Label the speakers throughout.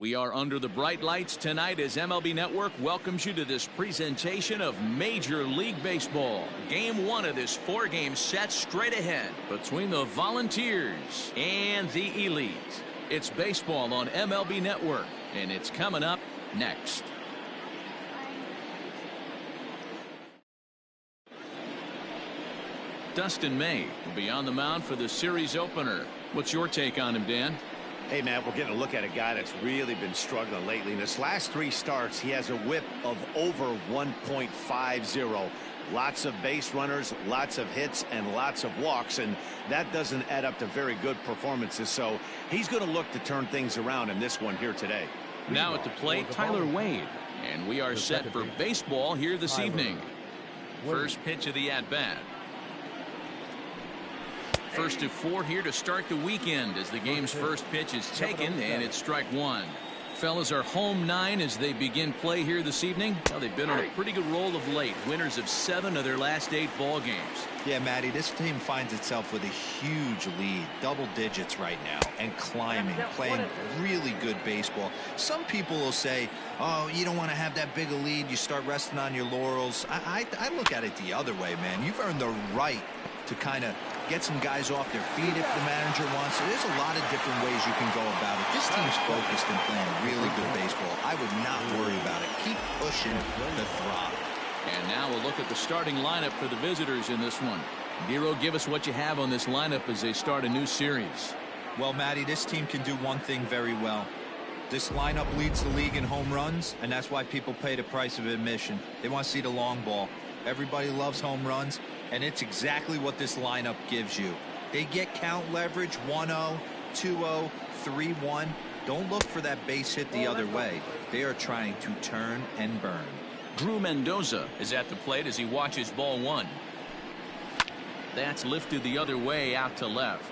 Speaker 1: We are under the bright lights tonight as MLB Network welcomes you to this presentation of Major League Baseball. Game 1 of this 4-game set straight ahead between the Volunteers and the Elite. It's baseball on MLB Network, and it's coming up next. Dustin May will be on the mound for the series opener. What's your take on him, Dan?
Speaker 2: Hey, man, we're getting a look at a guy that's really been struggling lately. In his last 3 starts, he has a whip of over 1.50. Lots of base runners, lots of hits, and lots of walks, and that doesn't add up to very good performances. So he's going to look to turn things around in this one here today.
Speaker 1: Now at the plate, Tyler Wade. And we are set for baseball here this evening. First pitch of the at-bat. First to 4 here to start the weekend as the game's first pitch is taken, and it's strike 1. Fellas are home 9 as they begin play here this evening. Well, they've been on a pretty good roll of late. Winners of 7 of their last 8 ball games.
Speaker 3: Yeah, Matty, this team finds itself with a huge lead, double digits right now, and climbing, playing really good baseball. Some people will say, oh, you don't want to have that big a lead. You start resting on your laurels. I look at it the other way, man. You've earned the right to kind of get some guys off their feet if the manager wants to. There's a lot of different ways you can go about it. This team's focused and playing really good baseball. I would not worry about it. Keep pushing the throttle.
Speaker 1: And now we'll look at the starting lineup for the visitors in this one. Dero, give us what you have on this lineup as they start a new series.
Speaker 3: Well, Matty, this team can do one thing very well. This lineup leads the league in home runs, and that's why people pay the price of admission. They want to see the long ball. Everybody loves home runs, and it's exactly what this lineup gives you. They get count leverage 1-0, 2-0, 3-1. Don't look for that base hit the other way. They are trying to turn and burn.
Speaker 1: Drew Mendoza is at the plate as he watches ball 1. That's lifted the other way out to left.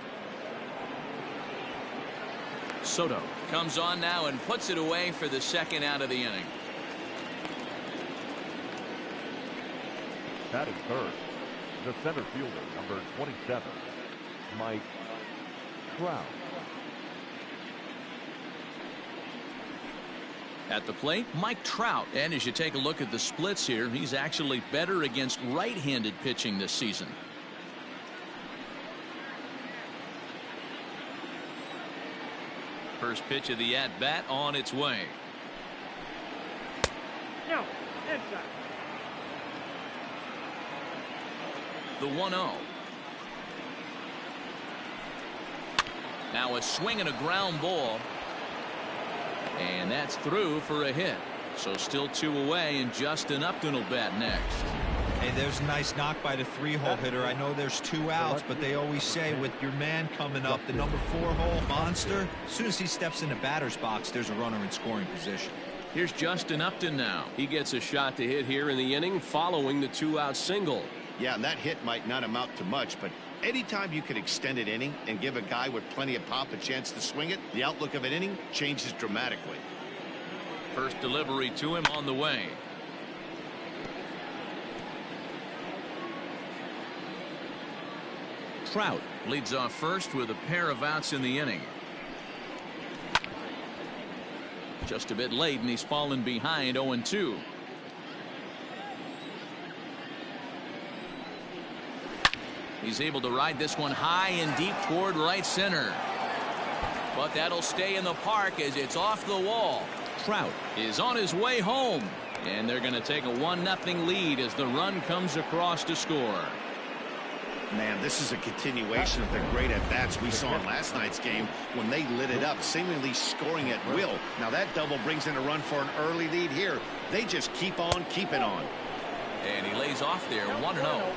Speaker 1: Soto comes on now and puts it away for the second out of the inning.
Speaker 4: Batting third, the center fielder, number 27, Mike Trout.
Speaker 1: At the plate, Mike Trout. And as you take a look at the splits here, he's actually better against right-handed pitching this season. First pitch of the at-bat on its way.
Speaker 5: No, inside.
Speaker 1: The 1-0. Now a swing and a ground ball. And that's through for a hit. So still 2 away, and Justin Upton will bat next.
Speaker 3: Hey, there's a nice knock by the 3-hole hitter. I know there's 2 outs, but they always say with your man coming up, the number 4-hole monster, as soon as he steps in the batter's box, there's a runner in scoring position.
Speaker 1: Here's Justin Upton now. He gets a shot to hit here in the inning following the 2-out single.
Speaker 2: Yeah, and that hit might not amount to much, but anytime you can extend an inning and give a guy with plenty of pop a chance to swing it, the outlook of an inning changes dramatically.
Speaker 1: First delivery to him on the way. Trout leads off first with a pair of outs in the inning. Just a bit late, and he's fallen behind 0-2. He's able to ride this one high and deep toward right center. But that'll stay in the park as it's off the wall. Trout is on his way home. And they're going to take a 1-0 lead as the run comes across to score.
Speaker 2: Man, this is a continuation of the great at-bats we saw in last night's game when they lit it up, seemingly scoring at will. Now that double brings in a run for an early lead here. They just keep on keeping on.
Speaker 1: And he lays off there, 1-0.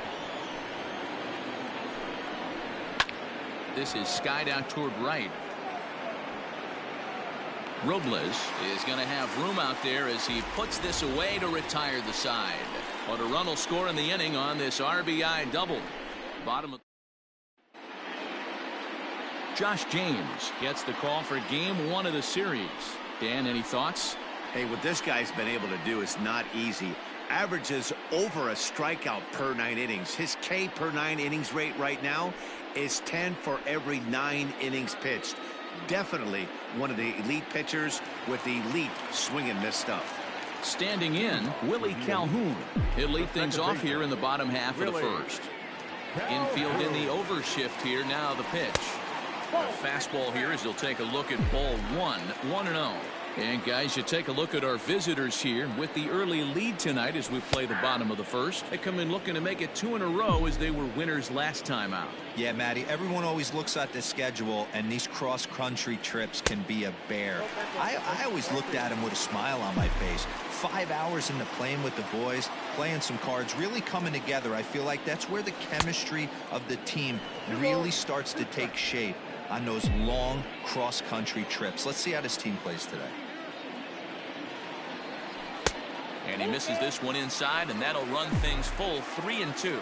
Speaker 1: This is skied out toward right. Robles is going to have room out there as he puts this away to retire the side. But a run will score in the inning on this RBI double. Bottom of Josh James gets the call for game 1 of the series. Dan, any thoughts?
Speaker 2: Hey, what this guy's been able to do is not easy. Averages over a strikeout per 9 innings. His K per 9 innings rate right now is 10 for every 9 innings pitched. Definitely one of the elite pitchers with the elite swing and miss stuff.
Speaker 1: Standing in, Willie Calhoun. He'll lead things off here in the bottom half of the first. Infield in the overshift here. Now the pitch. A fastball here as he'll take a look at ball one. 1-0. And guys, you take a look at our visitors here with the early lead tonight as we play the bottom of the first. They come in looking to make it 2 in a row as they were winners last time out.
Speaker 3: Yeah, Matty, everyone always looks at the schedule, and these cross-country trips can be a bear. I always looked at them with a smile on my face. 5 hours in the plane with the boys, playing some cards, really coming together. I feel like that's where the chemistry of the team really starts to take shape on those long cross-country trips. Let's see how this team plays today.
Speaker 1: And he misses this one inside, and that'll run things full 3-2.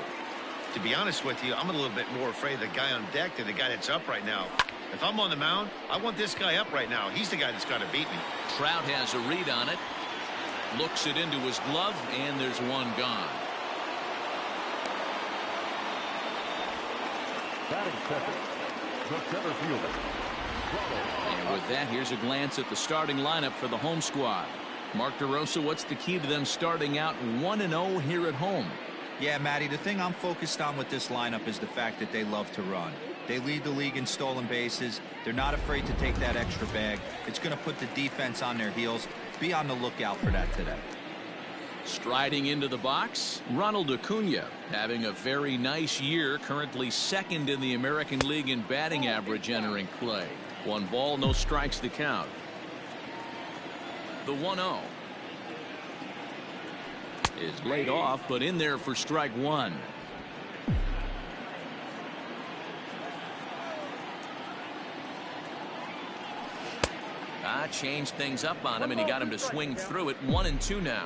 Speaker 2: To be honest with you, I'm a little bit more afraid of the guy on deck than the guy that's up right now. If I'm on the mound, I want this guy up right now. He's the guy that's got to beat me.
Speaker 1: Trout has a read on it. Looks it into his glove, and there's one gone.
Speaker 4: Batting second, the center fielder.
Speaker 1: And with that, here's a glance at the starting lineup for the home squad. Mark DeRosa, what's the key to them starting out 1-0 here at home?
Speaker 3: Yeah, Matty, the thing I'm focused on with this lineup is the fact that they love to run. They lead the league in stolen bases. They're not afraid to take that extra bag. It's going to put the defense on their heels. Be on the lookout for that today.
Speaker 1: Striding into the box, Ronald Acuna, having a very nice year, currently second in the American League in batting average entering play. 1 ball, no strikes to count. The 1-0 is laid off, but in there for strike 1. Changed things up on him, and he got him to swing through it. 1-2 now.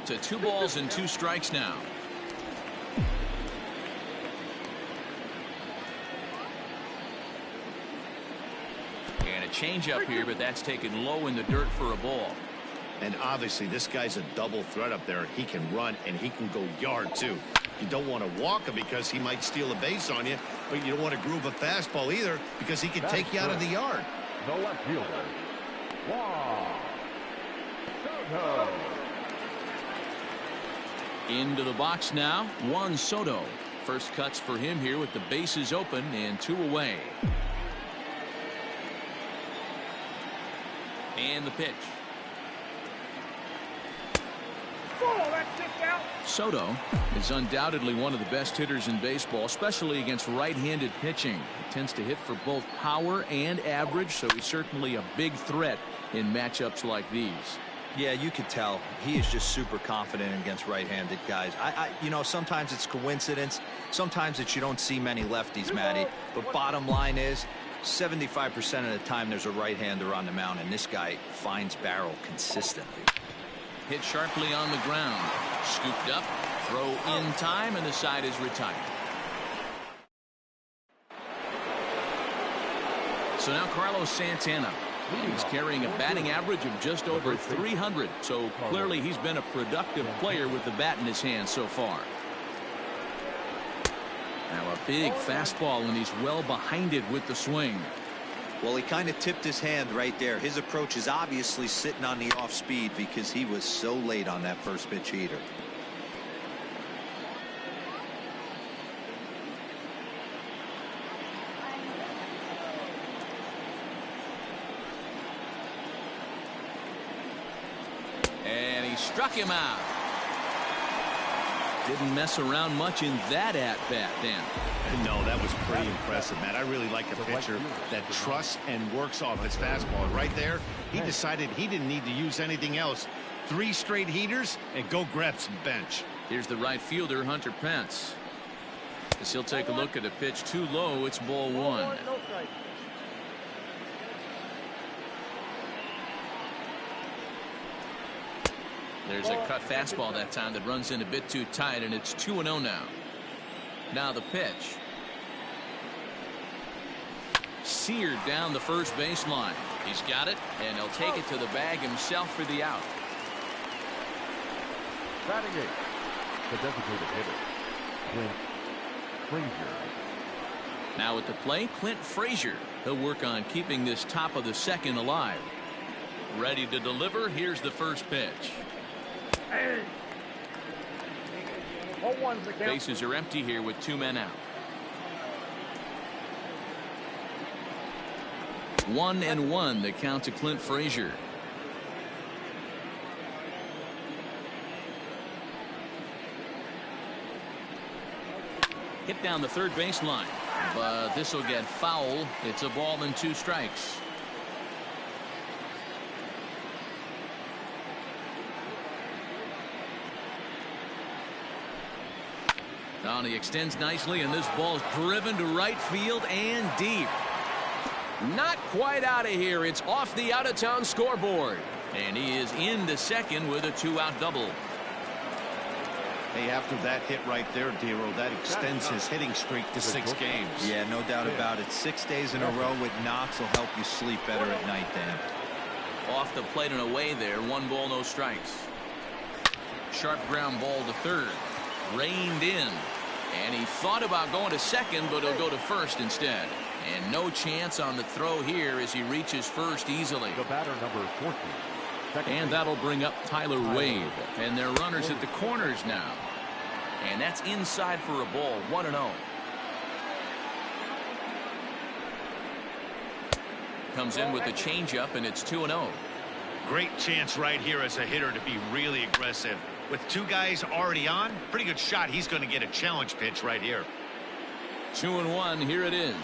Speaker 1: To 2 balls and 2 strikes now. And a changeup here, but that's taken low in the dirt for a ball.
Speaker 2: And obviously this guy's a double threat up there. He can run and he can go yard too. You don't want to walk him because he might steal a base on you, but you don't want to groove a fastball either because he can take you out of the yard.
Speaker 4: The left fielder, Juan Soto.
Speaker 1: Into the box now, Juan Soto. First cuts for him here with the bases open and 2 away. And the pitch. Soto is undoubtedly one of the best hitters in baseball, especially against right-handed pitching. He tends to hit for both power and average, so he's certainly a big threat in matchups like these.
Speaker 3: Yeah, you could tell he is just super confident against right-handed guys. You know, sometimes it's coincidence. Sometimes it's you don't see many lefties, Matty. But bottom line is 75% of the time there's a right-hander on the mound, and this guy finds barrel consistently.
Speaker 1: Hit sharply on the ground. Scooped up. Throw in time, and the side is retired. So now Carlos Santana. He's carrying a batting average of just over 300. So clearly he's been a productive player with the bat in his hand so far. Now a big fastball, and he's well behind it with the swing.
Speaker 3: Well, he kind of tipped his hand right there. His approach is obviously sitting on the off speed because he was so late on that first pitch heater.
Speaker 1: And he struck him out. Didn't mess around much in that at-bat, Dan.
Speaker 2: No, that was pretty impressive, Matt. I really like a pitcher that trusts and works off his fastball. Right there, he decided he didn't need to use anything else. 3 straight heaters and go grab some bench.
Speaker 1: Here's the right fielder, Hunter Pence. As he'll take a look at a pitch too low, it's ball 1. There's a cut fastball that time that runs in a bit too tight, and it's 2-0 now. Now the pitch. Seared down the first baseline. He's got it, and he'll take it to the bag himself for the out.
Speaker 4: Batting 8, the designated hitter, Clint Frazier.
Speaker 1: Now at the plate, Clint Frazier. He'll work on keeping this top of the second alive. Ready to deliver. Here's the first pitch. Bases are empty here with 2 men out. 1-1 the count to Clint Frazier. Hit down the third baseline, but this will get foul. It's a ball and 2 strikes. Now he extends nicely, and this ball's driven to right field and deep. Not quite out of here. It's off the out-of-town scoreboard. And he is into second with a 2-out double.
Speaker 2: Hey, after that hit right there, Dero, that extends his hitting streak to 6 games.
Speaker 3: Yeah, no doubt about it. 6 days in a row with knocks will help you sleep better at night, Dan.
Speaker 1: Off the plate and away there. 1 ball, no strikes. Sharp ground ball to third. Reined in. And he thought about going to second, but he'll go to first instead. And no chance on the throw here as he reaches first easily.
Speaker 4: The batter, number 14.
Speaker 1: And that'll bring up Tyler Wade. And their runners at the corners now. And that's inside for a ball. 1-0. Comes in with the changeup, and it's 2-0.
Speaker 2: Great chance right here as a hitter to be really aggressive. With 2 guys already on, pretty good shot. He's going to get a challenge pitch right here.
Speaker 1: 2-1. Here it is.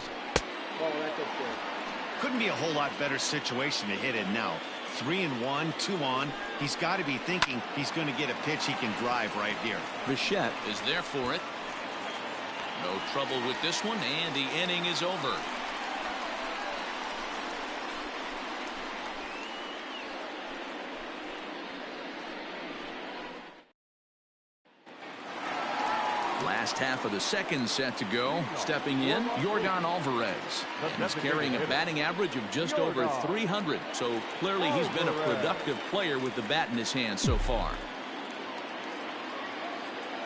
Speaker 2: Couldn't be a whole lot better situation to hit in now. 3-1, 2 on. He's got to be thinking he's going to get a pitch he can drive right here.
Speaker 1: Bichette is there for it. No trouble with this one, and the inning is over. Last half of the second set to go. Stepping in, Yordan Alvarez. And he's carrying a batting average of just over 300. So clearly he's been a productive player with the bat in his hand so far.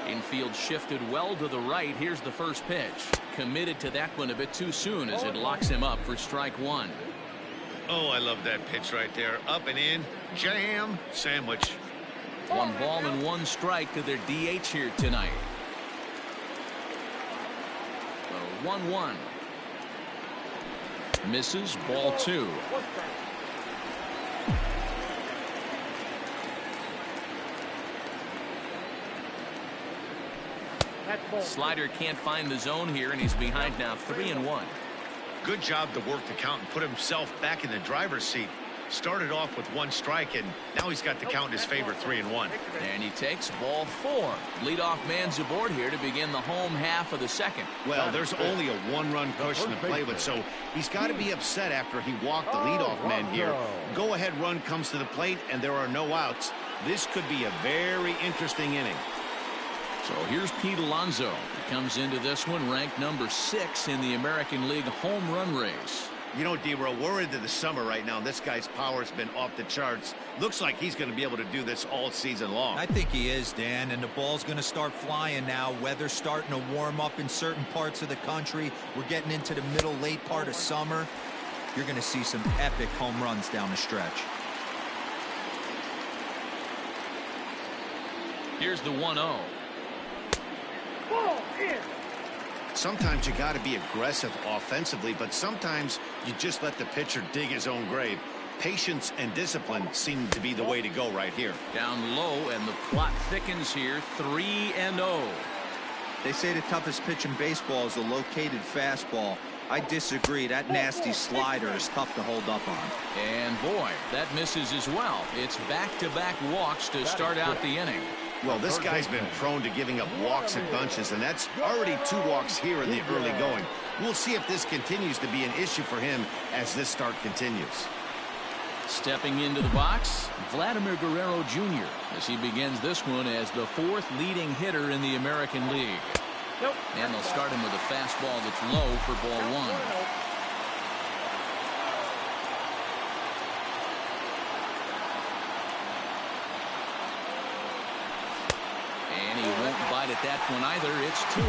Speaker 1: Infield shifted well to the right. Here's the first pitch. Committed to that one a bit too soon as it locks him up for strike 1.
Speaker 2: Oh, I love that pitch right there. Up and in. Jam. Sandwich.
Speaker 1: 1 ball and 1 strike to their DH here tonight. 1-1. Misses. Ball 2. Slider can't find the zone here, and he's behind now 3-1.
Speaker 2: Good job to work the count and put himself back in the driver's seat. Started off with 1 strike, and now he's got the count in his favor, 3-1.
Speaker 1: And he takes ball 4. Leadoff man's aboard here to begin the home half of the second.
Speaker 2: Well, there's only a 1-run cushion to play with, so he's got to be upset after he walked the leadoff man here. Go-ahead run comes to the plate, and there are no outs. This could be a very interesting inning.
Speaker 1: So here's Pete Alonso. He comes into this one ranked number 6 in the American League home run race.
Speaker 2: You know, D-Row, we're into the summer right now. This guy's power's been off the charts. Looks like he's going to be able to do this all season long.
Speaker 3: I think he is, Dan, and the ball's going to start flying now. Weather's starting to warm up in certain parts of the country. We're getting into the middle, late part of summer. You're going to see some epic home runs down the stretch.
Speaker 1: Here's the 1-0.
Speaker 2: Sometimes you got to be aggressive offensively, but sometimes you just let the pitcher dig his own grave. Patience and discipline seem to be the way to go right here.
Speaker 1: Down low, and the plot thickens here. 3-0.
Speaker 3: They say the toughest pitch in baseball is a located fastball. I disagree. That nasty slider is tough to hold up on.
Speaker 1: And boy, that misses as well. It's back-to-back walks to start out the inning.
Speaker 2: Well, this guy's been prone to giving up walks in bunches, and that's already 2 walks here in the early going. We'll see if this continues to be an issue for him as this start continues.
Speaker 1: Stepping into the box, Vladimir Guerrero Jr. as he begins this one as the 4th leading hitter in the American League. And they'll start him with a fastball that's low for ball 1. At that point either. It's 2-0.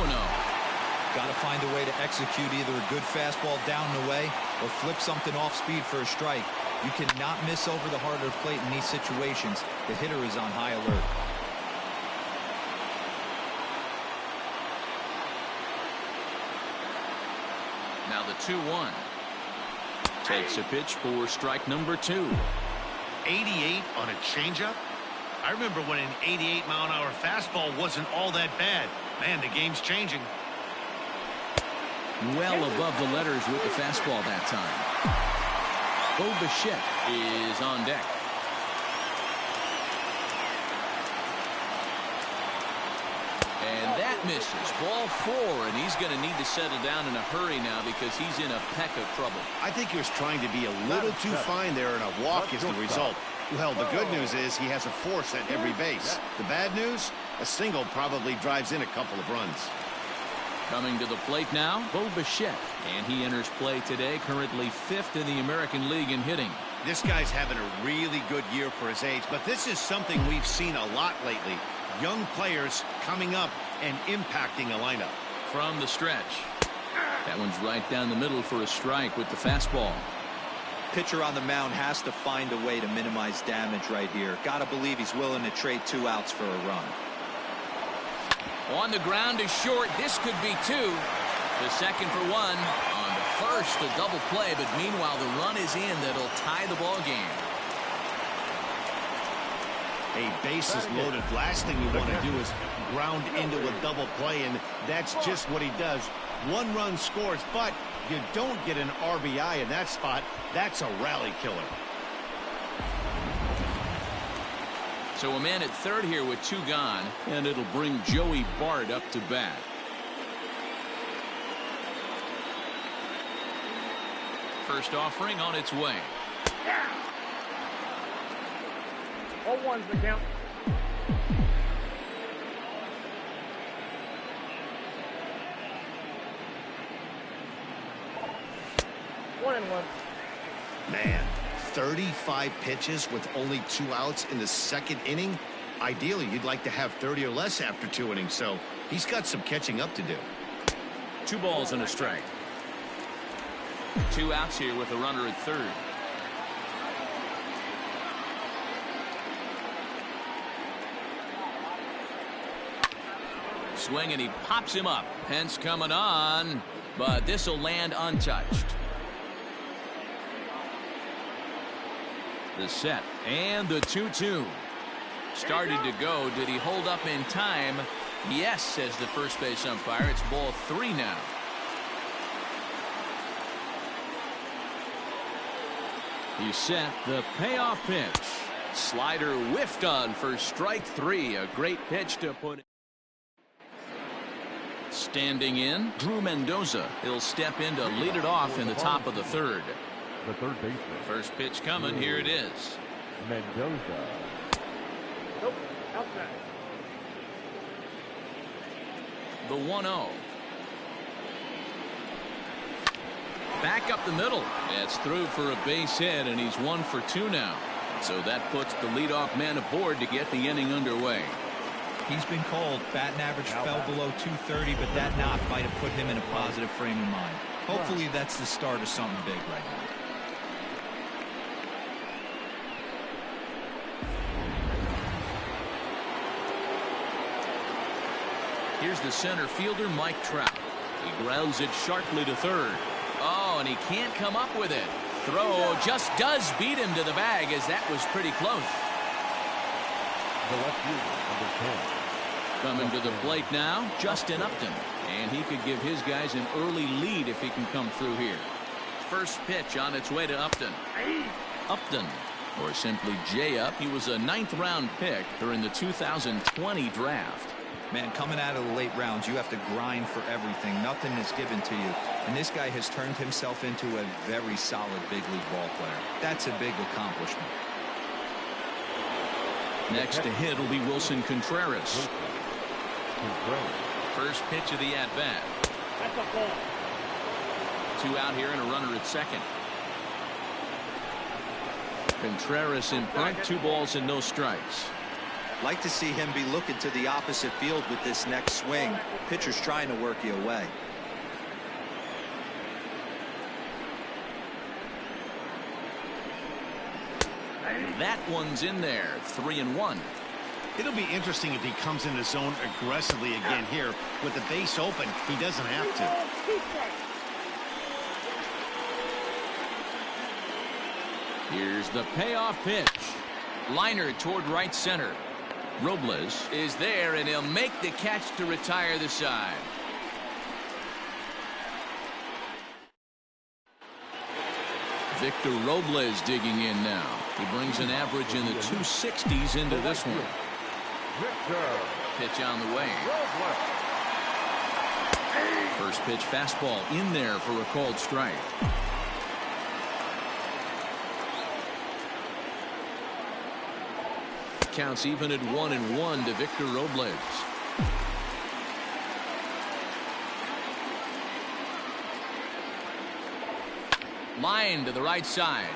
Speaker 3: Got to find a way to execute either a good fastball down and away or flip something off speed for a strike. You cannot miss over the heart of the plate in these situations. The hitter is on high alert.
Speaker 1: Now the 2-1. Takes a pitch for strike number 2.
Speaker 2: 88 on a changeup? I remember when an 88-mile-an-hour fastball wasn't all that bad. Man, the game's changing.
Speaker 1: Well above the letters with the fastball that time. Bowie is on deck. And that misses. Ball 4, and he's going to need to settle down in a hurry now because he's in a peck of trouble.
Speaker 2: I think he was trying to be a little too fine there, and a walk is the result. Well, the good news is he has a force at every base. The bad news, a single probably drives in a couple of runs.
Speaker 1: Coming to the plate now, Bowie, and he enters play today, currently 5th in the American League in hitting.
Speaker 2: This guy's having a really good year for his age, but this is something we've seen a lot lately. Young players coming up and impacting a lineup.
Speaker 1: From the stretch. That one's right down the middle for a strike with the fastball.
Speaker 3: Pitcher on the mound has to find a way to minimize damage right here. Got to believe he's willing to trade 2 outs for a run.
Speaker 1: On the ground is short. This could be 2. The second for 1. On the first, a double play, but meanwhile the run is in that'll tie the ball game.
Speaker 2: A bases loaded. Last thing you want to do is ground into a double play, and that's just what he does. 1 run scores, but you don't get an RBI in that spot. That's a rally killer.
Speaker 1: So a man at third here with 2 gone, and it'll bring Joey Bart up to bat. First offering on its way.
Speaker 5: 0-1's the count. One and one.
Speaker 2: Man, 35 pitches with only 2 outs in the second inning. Ideally, you'd like to have 30 or less after 2 innings, so he's got some catching up to do.
Speaker 1: 2 balls and a strike. 2 outs here with a runner at third. Swing, and he pops him up. Pence coming on, but this will land untouched. The set and the 2-2. Started to go. Did he hold up in time? Yes, says the first base umpire. It's ball 3 now. He set the payoff pitch. Slider whiffed on for strike 3. A great pitch to put it. Standing in, Drew Mendoza. He'll step in to lead it off in the top of the third.
Speaker 4: The third baseman.
Speaker 1: First pitch coming. Here it is.
Speaker 4: Mendoza.
Speaker 5: Nope, outside.
Speaker 1: The 1-0. Back up the middle. It's through for a base hit, and he's 1 for 2 now. So that puts the leadoff man aboard to get the inning underway.
Speaker 3: He's been called. Batting average fell below 230, but that knock might have put him in a positive frame of mind. Hopefully that's the start of something big right now.
Speaker 1: Here's the center fielder, Mike Trout. He grounds it sharply to third. Oh, and he can't come up with it. Throw just does beat him to the bag, as that was pretty close.
Speaker 4: The left fielder, number 10.
Speaker 1: Coming to the plate now, Justin Upton. And he could give his guys an early lead if he can come through here. First pitch on its way to Upton. Upton, or simply J-Up, he was a 9th-round pick during the 2020 draft.
Speaker 3: Man, coming out of the late rounds, you have to grind for everything. Nothing is given to you. And this guy has turned himself into a very solid big league ball player. That's a big accomplishment.
Speaker 1: Next to hit will be Wilson Contreras. First pitch of the at-bat.
Speaker 5: That's a ball.
Speaker 1: 2 out here and a runner at second. Contreras in front, 2 balls and no strikes.
Speaker 3: Like to see him be looking to the opposite field with this next swing. Pitcher's trying to work you away.
Speaker 1: That one's in there. 3-1.
Speaker 2: It'll be interesting if he comes in the zone aggressively again here. With the base open, he doesn't have to.
Speaker 1: Here's the payoff pitch. Liner toward right center. Robles is there, and he'll make the catch to retire the side. Victor Robles digging in now. He brings an average in the 260s into this one. Pitch on the way. First pitch fastball in there for a called strike. Counts even at 1-1 to Victor Robles. Line to the right side.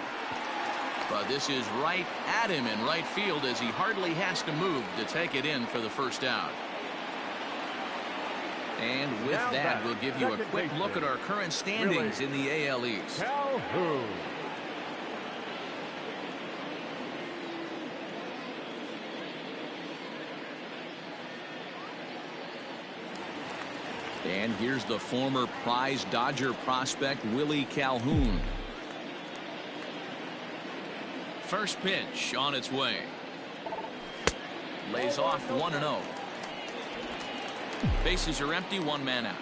Speaker 1: But this is right at him in right field as he hardly has to move to take it in for the first out. And with that, we'll give you a quick look at our current standings in the AL East. And here's the former prize Dodger prospect Willie Calhoun. First pitch on its way. Lays off 1-0. Bases are empty, one man out.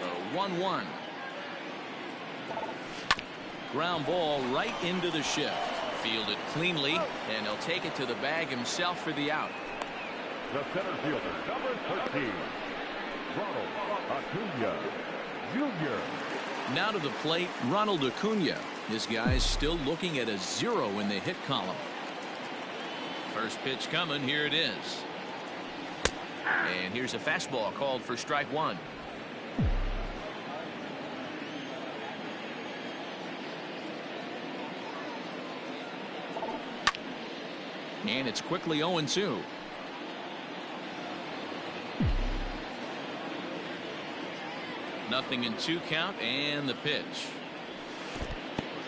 Speaker 1: The 1-1. Ground ball right into the shift. Fielded cleanly, and he'll take it to the bag himself for the out.
Speaker 4: The center fielder, number 13, Ronald Acuna Jr.
Speaker 1: Now to the plate, Ronald Acuna. This guy's still looking at a 0 in the hit column. First pitch coming. Here it is. And here's a fastball called for strike one. And it's quickly 0-2. Nothing in 2 count, and the pitch.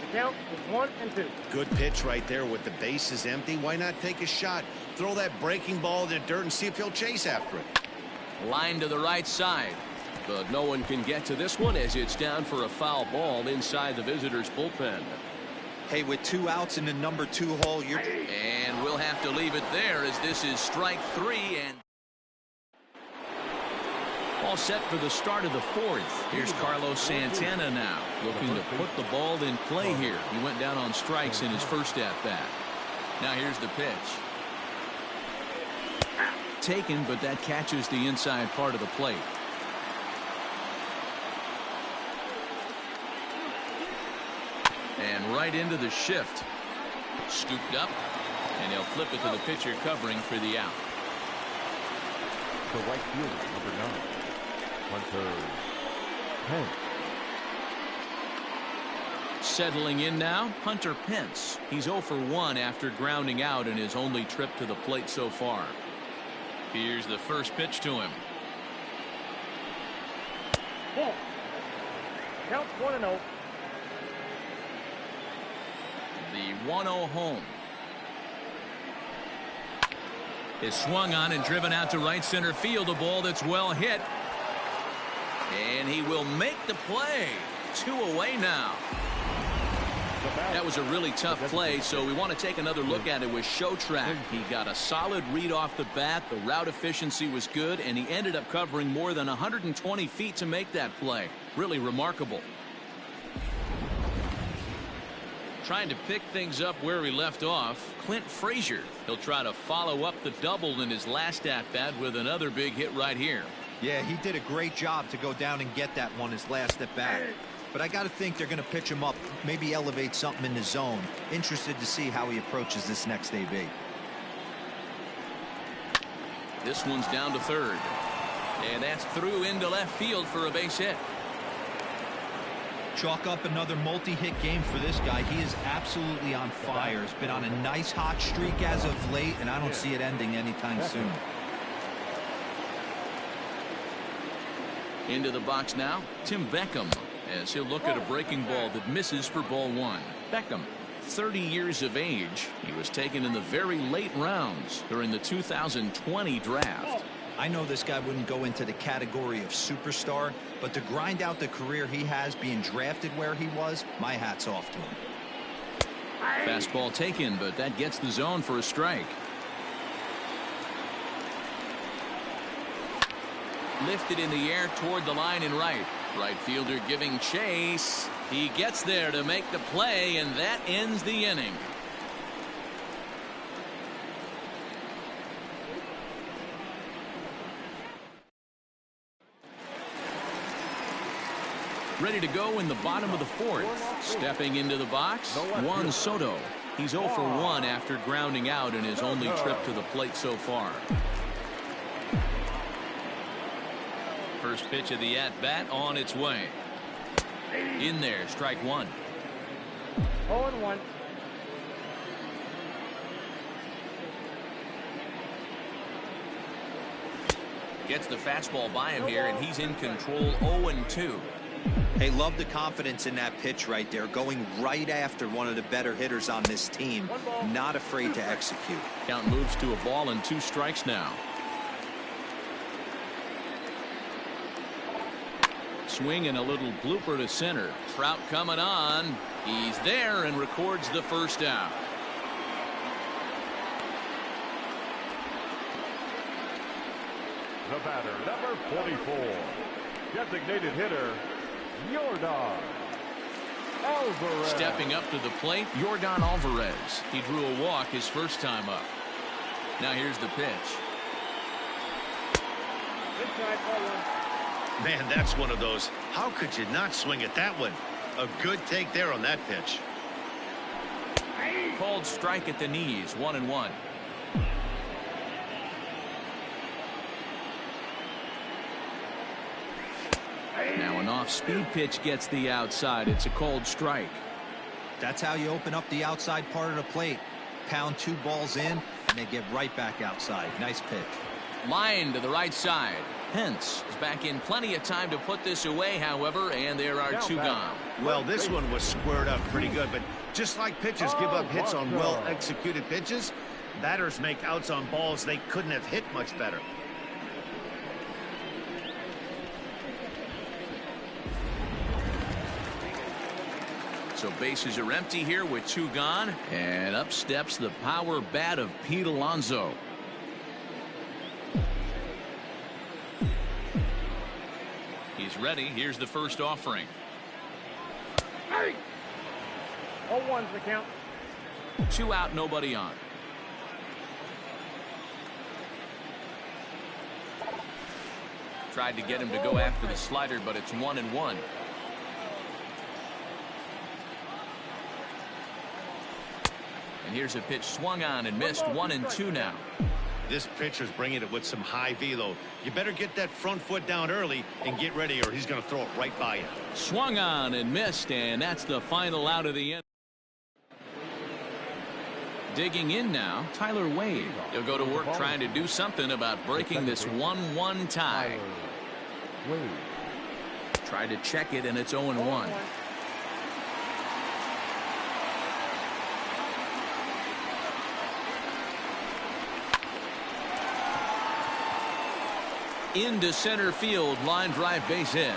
Speaker 5: The count is 1-2.
Speaker 2: Good pitch right there with the bases empty. Why not take a shot? Throw that breaking ball in the dirt and see if he'll chase after it.
Speaker 1: Line to the right side. But no one can get to this one as it's down for a foul ball inside the visitor's bullpen.
Speaker 3: Hey, with 2 outs in the number 2 hole,
Speaker 1: and we'll have to leave it there as this is strike 3 and all set for the start of the 4th. Here's Carlos Santana now looking to put the ball in play here. He went down on strikes in his first at bat. Now here's the pitch. Taken, but that catches the inside part of the plate. And right into the shift. Scooped up, and he'll flip it to the pitcher covering for the out.
Speaker 4: The right fielder, number 9, Hunter Pence.
Speaker 1: Settling in now, Hunter Pence. He's 0 for 1 after grounding out in his only trip to the plate so far. Here's the first pitch to him.
Speaker 5: Ball. Count 1-0.
Speaker 1: The 1-0 home. Is swung on and driven out to right center field. A ball that's well hit. And he will make the play. 2 away now. That was a really tough play, so we want to take another look at it with Show Track. He got a solid read off the bat. The route efficiency was good, and he ended up covering more than 120 feet to make that play. Really remarkable. Trying to pick things up where he left off, Clint Frazier. He'll try to follow up the double in his last at-bat with another big hit right here.
Speaker 3: Yeah, he did a great job to go down and get that one his last at-bat. But I got to think they're going to pitch him up, maybe elevate something in the zone. Interested to see how he approaches this next AB.
Speaker 1: This one's down to third. And that's through into left field for a base hit.
Speaker 3: Chalk up another multi-hit game for this guy. He is absolutely on fire. He's been on a nice hot streak as of late, and I don't see it ending anytime soon.
Speaker 1: Into the box now, Tim Beckham, as he'll look at a breaking ball that misses for ball one. Beckham, 30 years of age. He was taken in the very late rounds during the 2020 draft.
Speaker 3: I know this guy wouldn't go into the category of superstar, but to grind out the career he has being drafted where he was, my hat's off to him.
Speaker 1: Fastball taken, but that gets the zone for a strike. Lifted in the air toward the line and right. Right fielder giving chase. He gets there to make the play, and that ends the inning. Ready to go in the bottom of the fourth. Stepping into the box, Juan Soto. He's 0 for 1 after grounding out in his only trip to the plate so far. First pitch of the at-bat on its way. In there, strike one.
Speaker 5: 0-1.
Speaker 1: Gets the fastball by him here, and he's in control. 0-2.
Speaker 3: Hey, love the confidence in that pitch right there, going right after one of the better hitters on this team, not afraid to execute.
Speaker 1: Count moves to a ball and 2 strikes now. Swing and a little blooper to center. Trout coming on. He's there and records the first out.
Speaker 4: The batter, number 44, designated hitter, Yordan Alvarez.
Speaker 1: Stepping up to the plate, Yordan Alvarez. He drew a walk his first time up. Now here's the pitch.
Speaker 5: Inside, 0-1.
Speaker 2: Man, that's one of those. How could you not swing at that one? A good take there on that pitch.
Speaker 1: Called strike at the knees. 1-1. Now an off-speed pitch gets the outside. It's a called strike.
Speaker 3: That's how you open up the outside part of the plate. Pound 2 balls in, and they get right back outside. Nice pitch.
Speaker 1: Line to the right side. Hence is back in plenty of time to put this away, however, and there are 2 gone.
Speaker 2: Well, this one was squared up pretty good, but just like pitchers give up hits on well-executed pitches, batters make outs on balls they couldn't have hit much better.
Speaker 1: So bases are empty here with 2 gone, and up steps the power bat of Pete Alonso. He's ready. Here's the first offering.
Speaker 5: 0-1's the count.
Speaker 1: 2 out, nobody on. Tried to get him to go after the slider, but it's 1-1. And here's a pitch swung on and missed. 1-2 now.
Speaker 2: This pitcher's bringing it with some high velo. You better get that front foot down early and get ready, or he's going to throw it right by you.
Speaker 1: Swung on and missed, and that's the final out of the end. Digging in now, Tyler Wade. He'll go to work trying to do something about breaking this 1-1 tie. Tried to check it, and it's 0-1. Into center field, line drive, base hit.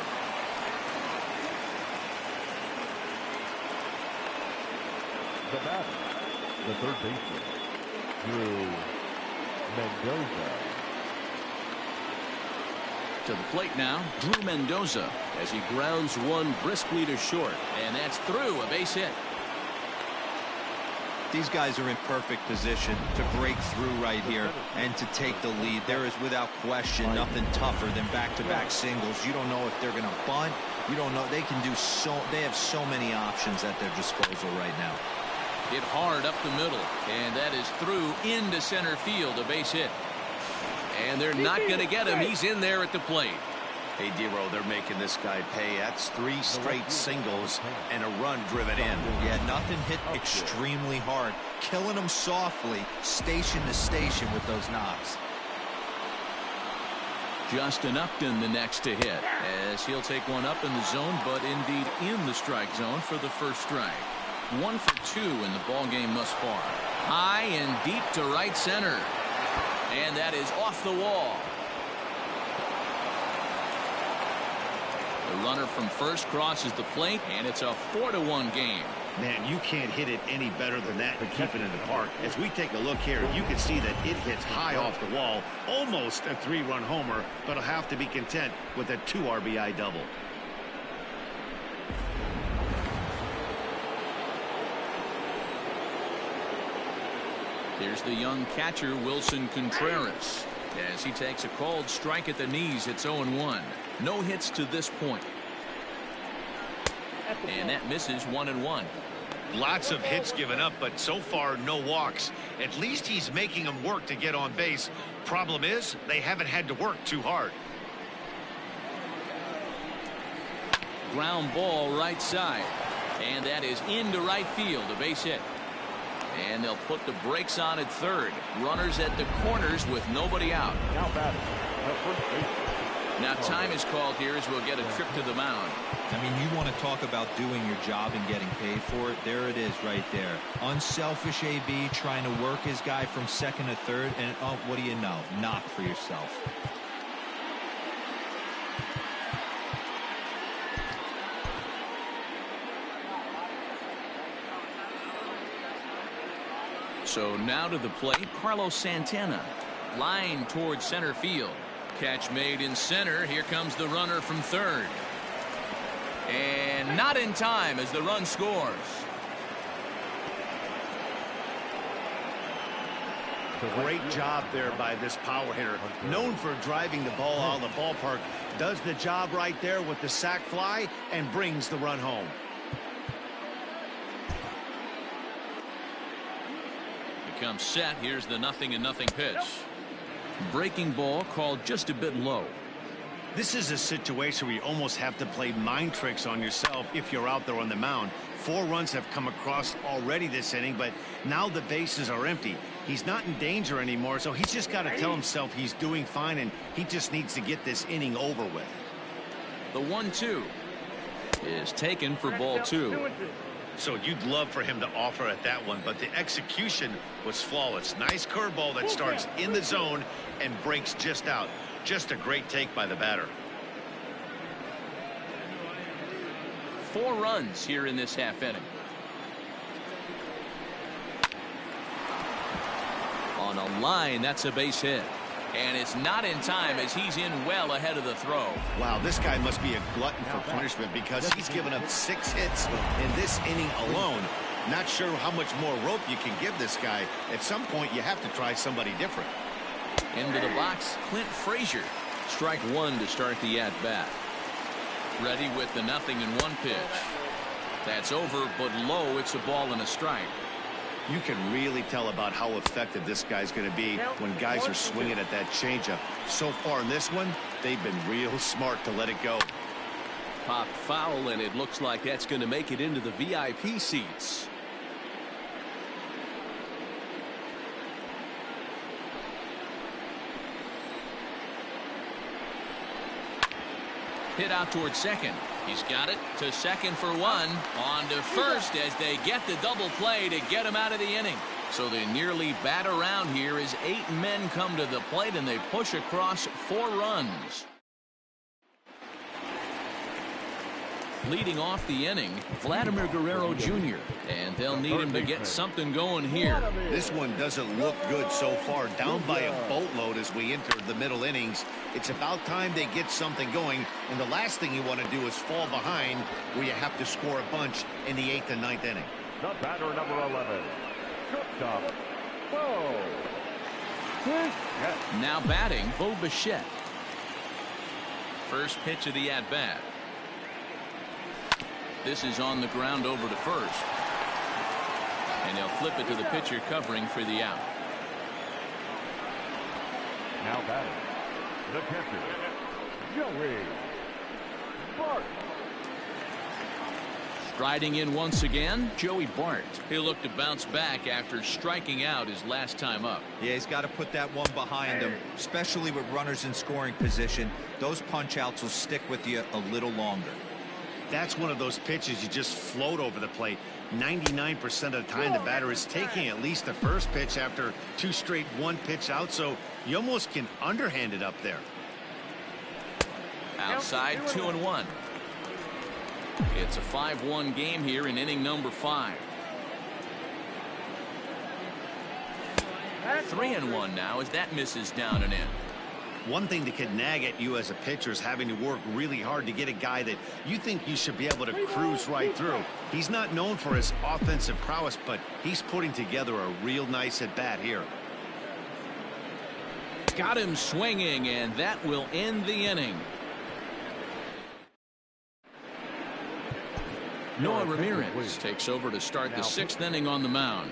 Speaker 4: The batter, the third baseman, Drew Mendoza.
Speaker 1: To the plate now, Drew Mendoza, as he grounds one briskly to short, and that's through, a base hit.
Speaker 3: These guys are in perfect position to break through right here and to take the lead. There is without question nothing tougher than back-to-back singles. You don't know if they're going to bunt. You don't know. They can do so. They have so many options at their disposal right now.
Speaker 1: Hit hard up the middle, and that is through into center field, a base hit. And they're not going to get him. He's in there at the plate.
Speaker 2: Hey, Dero, they're making this guy pay. That's 3 straight singles and a run driven in.
Speaker 3: Yeah, nothing hit extremely hard. Killing them softly, station to station with those knocks.
Speaker 1: Justin Upton the next to hit, as he'll take one up in the zone, but indeed in the strike zone for the first strike. 1 for 2 in the ball game thus far. High and deep to right center, and that is off the wall. The runner from first crosses the plate, and it's a 4-1 game.
Speaker 2: Man, you can't hit it any better than that and keep it in the park. As we take a look here, you can see that it hits high off the wall, almost a 3-run homer, but he'll have to be content with a 2 RBI double.
Speaker 1: Here's the young catcher, Wilson Contreras, as he takes a called strike at the knees. It's 0-1. No hits to this point. And that misses 1-1.
Speaker 2: Lots of hits given up, but so far no walks. At least he's making them work to get on base. Problem is, they haven't had to work too hard.
Speaker 1: Ground ball right side, and that is into right field, a base hit. And they'll put the brakes on at third. Runners at the corners with nobody out.
Speaker 4: Now batting, the first baseman.
Speaker 1: Now time is called here as we'll get a trip to the mound.
Speaker 3: I mean, you want to talk about doing your job and getting paid for it. There it is right there. Unselfish AB trying to work his guy from second to third, and oh, what do you know? Knock for yourself.
Speaker 1: So now to the plate, Carlos Santana. Line towards center field. Catch made in center. Here comes the runner from third. And not in time as the run scores.
Speaker 2: Great job there by this power hitter. Known for driving the ball out of the ballpark. Does the job right there with the sac fly and brings the run home.
Speaker 1: Becomes set. Here's the 0-0 pitch. Breaking ball called just a bit low.
Speaker 2: This is a situation where you almost have to play mind tricks on yourself if you're out there on the mound. 4 runs have come across already this inning, but now the bases are empty. He's not in danger anymore, so he's just got to tell himself he's doing fine, and he just needs to get this inning over with.
Speaker 1: The 1-2 is taken for ball 2.
Speaker 2: So you'd love for him to offer at that one, but the execution was flawless. Nice curveball that starts in the zone and breaks just out. Just a great take by the batter.
Speaker 1: 4 runs here in this half inning. On a line, that's a base hit. And it's not in time as he's in well ahead of the throw.
Speaker 2: Wow, this guy must be a glutton for punishment because he's given up 6 hits in this inning alone. Not sure how much more rope you can give this guy. At some point, you have to try somebody different.
Speaker 1: Into the box, Clint Frazier. Strike 1 to start the at-bat. Ready with the 0-1 pitch. That's over, but low. It's a ball and a strike.
Speaker 2: You can really tell about how effective this guy's going to be when guys are swinging at that changeup. So far in this one, they've been real smart to let it go.
Speaker 1: Popped foul, and it looks like that's going to make it into the VIP seats. Hit out towards second. He's got it to second for 1. On to first as they get the double play to get him out of the inning. So they nearly bat around here as 8 men come to the plate and they push across 4 runs. Leading off the inning, Vladimir Guerrero Jr. And they'll need him to get something going here.
Speaker 2: This one doesn't look good so far. Down by a boatload as we enter the middle innings. It's about time they get something going. And the last thing you want to do is fall behind where you have to score a bunch in the 8th and 9th inning.
Speaker 4: The batter, number 11, shortstop, Bowie.
Speaker 1: Now batting, Bo Bichette. First pitch of the at-bat. This is on the ground over to first. And they'll flip it to the pitcher covering for the out.
Speaker 4: Now batting, the catcher, Joey Bart.
Speaker 1: Striding in once again, Joey Bart. He'll look to bounce back after striking out his last time up.
Speaker 3: Yeah, he's got to put that one behind him, especially with runners in scoring position. Those punch outs will stick with you a little longer.
Speaker 2: That's one of those pitches you just float over the plate. 99% of the time the batter is taking at least the first pitch after 2 straight 1-pitch out, so you almost can underhand it up there.
Speaker 1: Outside, 2-1. It's a 5-1 game here in inning number 5. 3-1 now as that misses down and in.
Speaker 2: One thing that can nag at you as a pitcher is having to work really hard to get a guy that you think you should be able to cruise right through. He's not known for his offensive prowess, but he's putting together a real nice at-bat here.
Speaker 1: Got him swinging, and that will end the inning. Noah Ramirez takes over to start the 6th inning on the mound.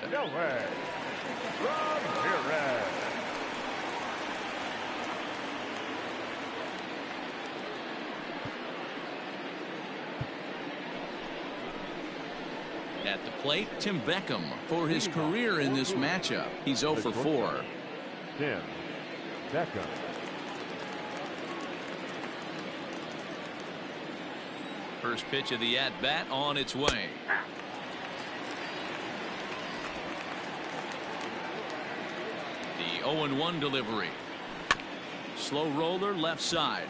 Speaker 1: At the plate, Tim Beckham for his career in this matchup. He's 0 for 4.
Speaker 4: Tim Beckham.
Speaker 1: First pitch of the at-bat on its way. The 0-1 delivery. Slow roller left side.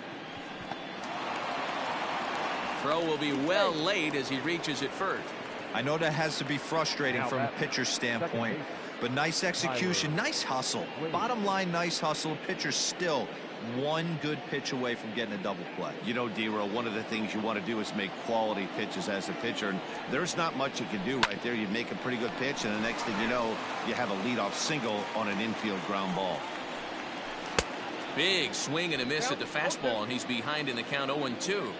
Speaker 1: Throw will be well late as he reaches it first.
Speaker 3: I know that has to be frustrating from a pitcher's standpoint, but nice execution, nice hustle. Bottom line, nice hustle. Pitcher's still one good pitch away from getting a double play.
Speaker 2: You know, D-Row, one of the things you want to do is make quality pitches as a pitcher, and there's not much you can do right there. You make a pretty good pitch, and the next thing you know, you have a leadoff single on an infield ground ball.
Speaker 1: Big swing and a miss at the fastball, and he's behind in the count 0-2.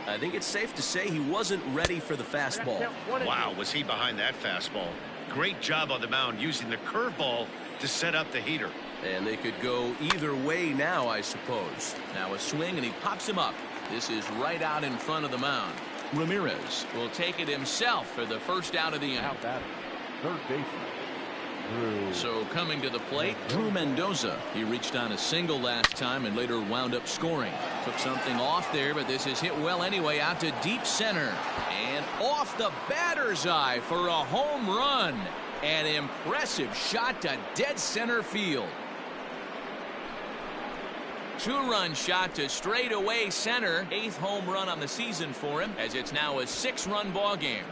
Speaker 1: I think it's safe to say he wasn't ready for the fastball.
Speaker 2: Wow, was he behind that fastball. Great job on the mound using the curveball to set up the heater.
Speaker 1: And they could go either way now, I suppose. Now a swing, and he pops him up. This is right out in front of the mound. Ramirez will take it himself for the first out of the inning.
Speaker 4: Third baseman.
Speaker 1: So coming to the plate, Drew Mendoza. He reached on a single last time and later wound up scoring. Took something off there, but this is hit well anyway, out to deep center. And off the batter's eye for a home run. An impressive shot to dead center field. 2-run shot to straightaway center. 8th home run on the season for him, as it's now a 6-run ball game.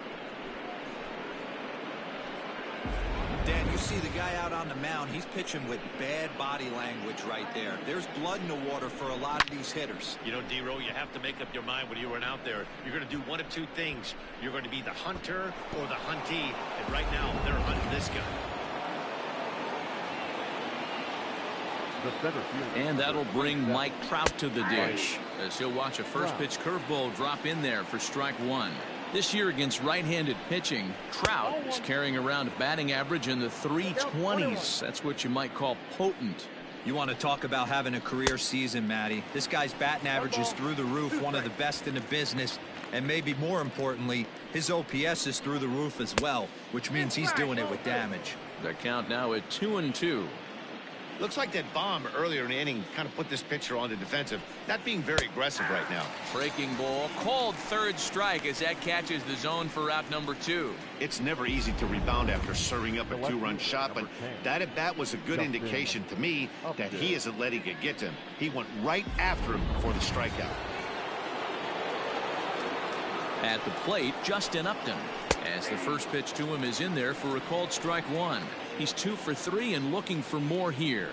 Speaker 3: Dan, you see the guy out on the mound. He's pitching with bad body language right there. There's blood in the water for a lot of these hitters.
Speaker 2: You know, D-Row, you have to make up your mind when you run out there. You're going to do one of two things. You're going to be the hunter or the huntee. And right now, they're hunting this guy.
Speaker 1: And that'll bring Mike Trout to the dish, as he'll watch a first pitch curveball drop in there for strike 1. This year against right-handed pitching, Trout is carrying around a batting average in the 320s. That's what you might call potent.
Speaker 3: You want to talk about having a career season, Matty. This guy's batting average is through the roof, one of the best in the business. And maybe more importantly, his OPS is through the roof as well, which means he's doing it with damage.
Speaker 1: The count now at 2-2.
Speaker 2: Looks like that bomb earlier in the inning kind of put this pitcher on the defensive, not being very aggressive right now.
Speaker 1: Breaking ball, called third strike as that catches the zone for out number 2.
Speaker 2: It's never easy to rebound after serving up a 2-run shot, but that at bat was a good indication to me that he isn't letting it get to him. He went right after him for the strikeout.
Speaker 1: At the plate, Justin Upton, as the first pitch to him is in there for a called strike 1. He's 2 for 3 and looking for more here.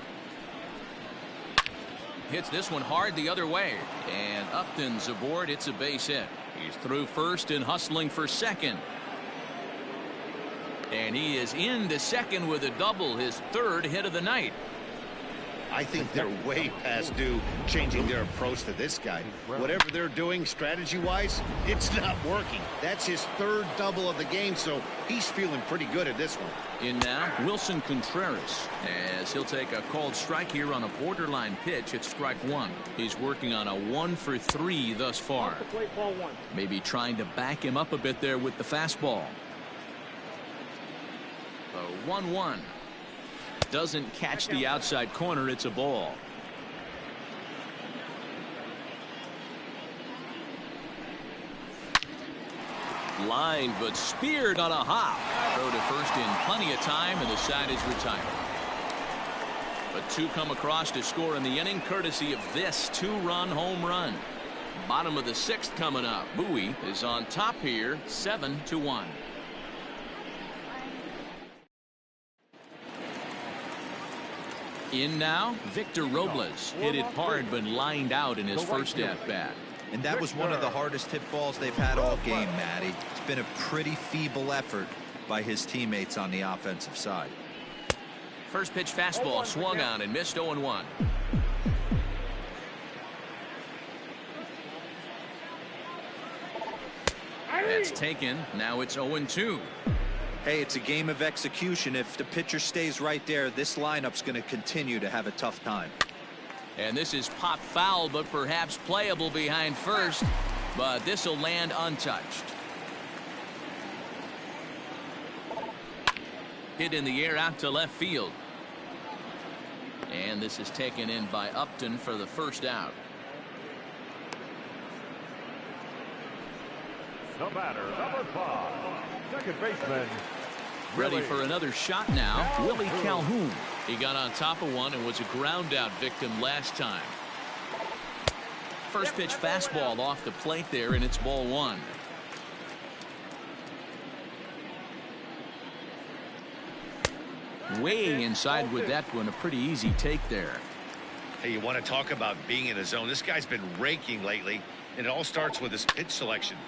Speaker 1: Hits this one hard the other way, and Upton's aboard. It's a base hit. He's through first and hustling for second. And he is into second with a double, his 3rd hit of the night.
Speaker 2: I think they're way past due changing their approach to this guy. Whatever they're doing strategy-wise, it's not working. That's his third double of the game, so he's feeling pretty good at this one.
Speaker 1: In now, Wilson Contreras, as he'll take a called strike here on a borderline pitch at strike one. He's working on a 1-for-3 thus far. Maybe trying to back him up a bit there with the fastball. The 1-1. Doesn't catch the outside corner. It's a ball. Line, but speared on a hop. Throw to first in plenty of time, and the side is retired. But two come across to score in the inning, courtesy of this two-run home run. Bottom of the sixth coming up. Bowie is on top here, 7-1. In now, Victor Robles hit it hard but lined out in his first at-bat.
Speaker 3: And that was one of the hardest hit balls they've had all game, Matty. It's been a pretty feeble effort by his teammates on the offensive side.
Speaker 1: First pitch fastball swung on and missed. 0-1. That's taken. Now it's 0-2.
Speaker 3: Hey, it's a game of execution. If the pitcher stays right there, this lineup's going to continue to have a tough time.
Speaker 1: And this is pop foul, but perhaps playable behind first. But this will land untouched. Hit in the air out to left field. And this is taken in by Upton for the first out.
Speaker 4: The batter, number 5, second baseman.
Speaker 1: Ready for another shot now, Willie Calhoun. He got on top of one and was a ground out victim last time. First pitch fastball off the plate there, and it's ball one. Way inside with that one, a pretty easy take there.
Speaker 2: Hey, you want to talk about being in a zone? This guy's been raking lately, and it all starts with his pitch selection.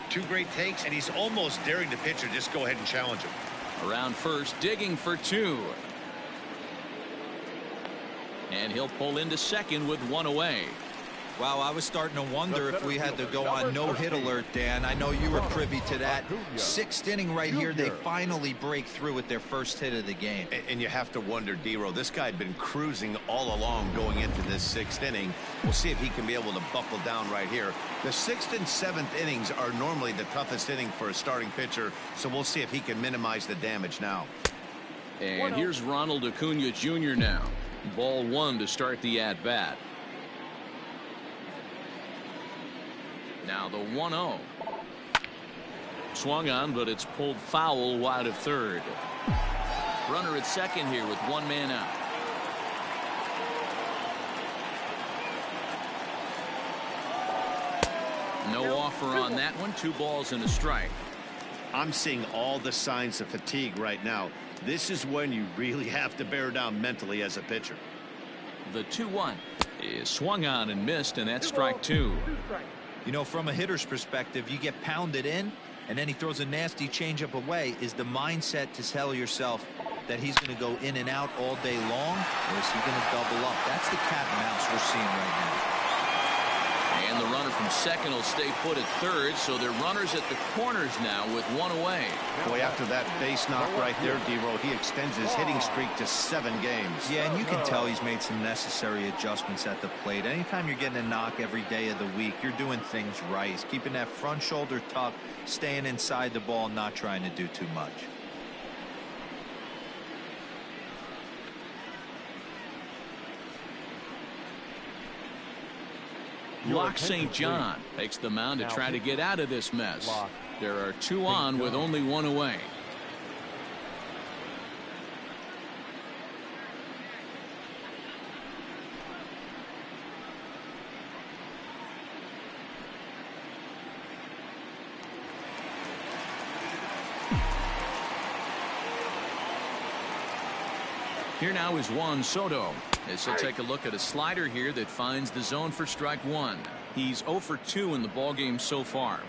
Speaker 2: Two great takes, and he's almost daring the pitcher just go ahead and challenge him.
Speaker 1: Around first, digging for two. And he'll pull into second with one away.
Speaker 3: Wow, I was starting to wonder if we had to go on no-hit alert, Dan. I know you were privy to that. Sixth inning right here, they finally break through with their first hit of the game.
Speaker 2: And you have to wonder, D-Row, this guy had been cruising all along going into this sixth inning. We'll see if he can be able to buckle down right here. The sixth and seventh innings are normally the toughest inning for a starting pitcher, so we'll see if he can minimize the damage now.
Speaker 1: And here's Ronald Acuna Jr. now. Ball one to start the at-bat. Now the 1-0. Swung on, but it's pulled foul wide of third. Runner at second here with one man out. No offer on that one. 2 balls and a strike.
Speaker 2: I'm seeing all the signs of fatigue right now. This is when you really have to bear down mentally as a pitcher.
Speaker 1: The 2-1 is swung on and missed, and that's strike 2.
Speaker 3: You know, from a hitter's perspective, you get pounded in, and then he throws a nasty changeup away. Is the mindset to tell yourself that he's going to go in and out all day long, or is he going to double up? That's the cat and mouse we're seeing right now.
Speaker 1: And the runner from second will stay put at third, so they're runners at the corners now with one away.
Speaker 2: Boy, after that base knock right there, D-Row, he extends his hitting streak to 7 games.
Speaker 3: Yeah, and you can tell he's made some necessary adjustments at the plate. Anytime you're getting a knock every day of the week, you're doing things right. He's keeping that front shoulder tucked, staying inside the ball, not trying to do too much.
Speaker 1: Locke St. John takes the mound to try to get out of this mess. There are 2 on with only 1 away. Here now is Juan Soto. As he'll take a look at a slider here that finds the zone for strike 1. He's 0 for 2 in the ballgame so far.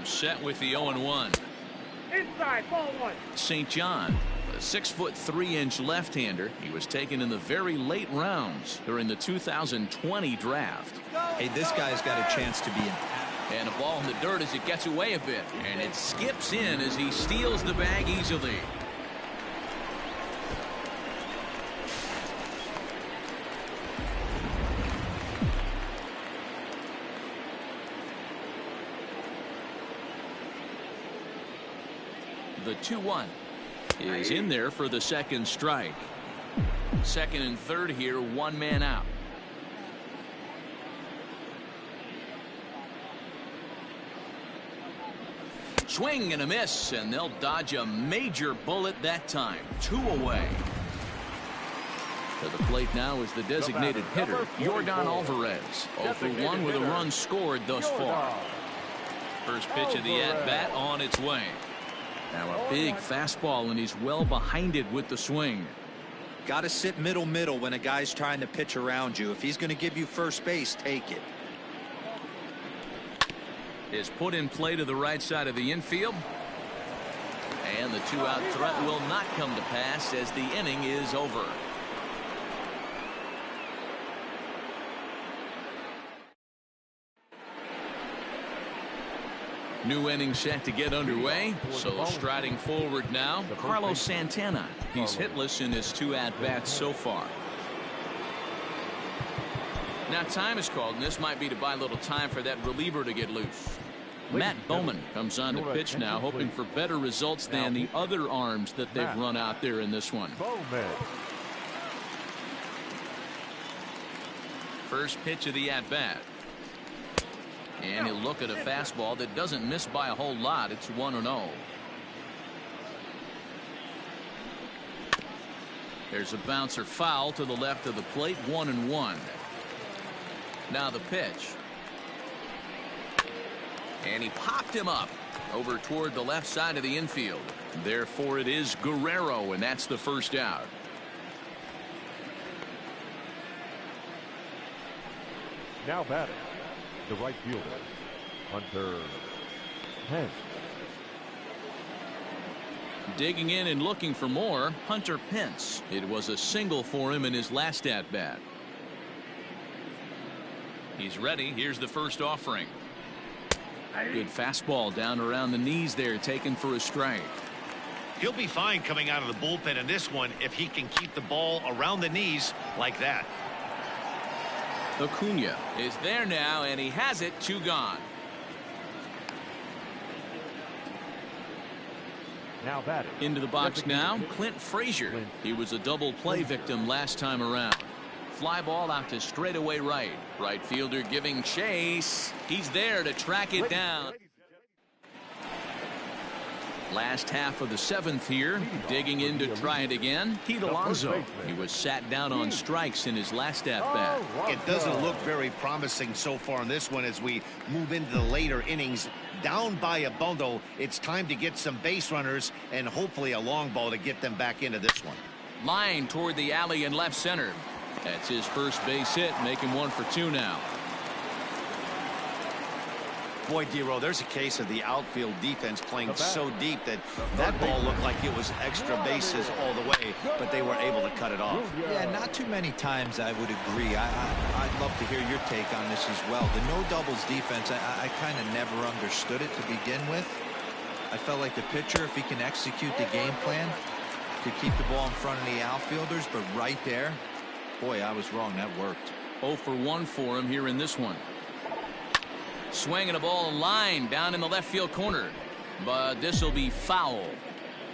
Speaker 1: set with the 0-1.
Speaker 5: Inside, ball one.
Speaker 1: St. John, a 6'3" left-hander. He was taken in the very late rounds during the 2020 draft.
Speaker 3: Hey, this guy's got a chance to be in.
Speaker 1: And a ball in the dirt as it gets away a bit. And it skips in as he steals the bag easily. The 2-1 is in there for the second strike. Second and third here, one man out. Swing and a miss, and they'll dodge a major bullet that time. 2 away. To the plate now is the designated hitter, Yordan Alvarez. 0 for 1 with a run scored thus far. First pitch of the at-bat on its way. Now a big fastball, and he's well behind it with the swing.
Speaker 3: Got to sit middle when a guy's trying to pitch around you. If he's going to give you first base, take it.
Speaker 1: Is put in play to the right side of the infield. And the 2-out threat will not come to pass as the inning is over. New inning set to get underway. So striding forward now, Carlos Santana. He's hitless in his 2 at-bats so far. Now time is called, and this might be to buy a little time for that reliever to get loose. Matt Bowman comes on to pitch now, hoping for better results than the other arms that they've run out there in this one. First pitch of the at-bat. And he'll look at a fastball that doesn't miss by a whole lot. It's 1-0. There's a bouncer foul to the left of the plate. 1-1. Now the pitch. And he popped him up over toward the left side of the infield. Therefore it is Guerrero, and that's the first out.
Speaker 4: Now batting, the right fielder, Hunter Pence.
Speaker 1: Digging in and looking for more, Hunter Pence. It was a single for him in his last at-bat. He's ready. Here's the first offering. Good fastball down around the knees there, taken for a strike.
Speaker 2: He'll be fine coming out of the bullpen in this one if he can keep the ball around the knees like that.
Speaker 1: Acuna is there now, and he has it. 2 gone.
Speaker 4: Now batting.
Speaker 1: Into the box now, Clint Frazier. He was a double play victim last time around. Fly ball out to straightaway right. Right fielder giving chase. He's there to track it down. Last half of the 7th here. Digging in to try it again. Pete Alonso. He was sat down on strikes in his last at-bat.
Speaker 2: It doesn't look very promising so far in this one as we move into the later innings. Down by a bundle. It's time to get some base runners and hopefully a long ball to get them back into this one.
Speaker 1: Line toward the alley in left center. That's his first base hit, making 1 for 2 now.
Speaker 2: Boy, Dero, there's a case of the outfield defense playing so deep that ball looked like it was extra bases all the way, but they were able to cut it off.
Speaker 3: Yeah, not too many times I would agree. I'd love to hear your take on this as well. The no doubles defense, I kind of never understood it to begin with. I felt like the pitcher, if he can execute the game plan to keep the ball in front of the outfielders, but right there, boy, I was wrong. That worked.
Speaker 1: 0 for 1 for him here in this one. Swinging a ball line down in the left field corner, but this will be foul.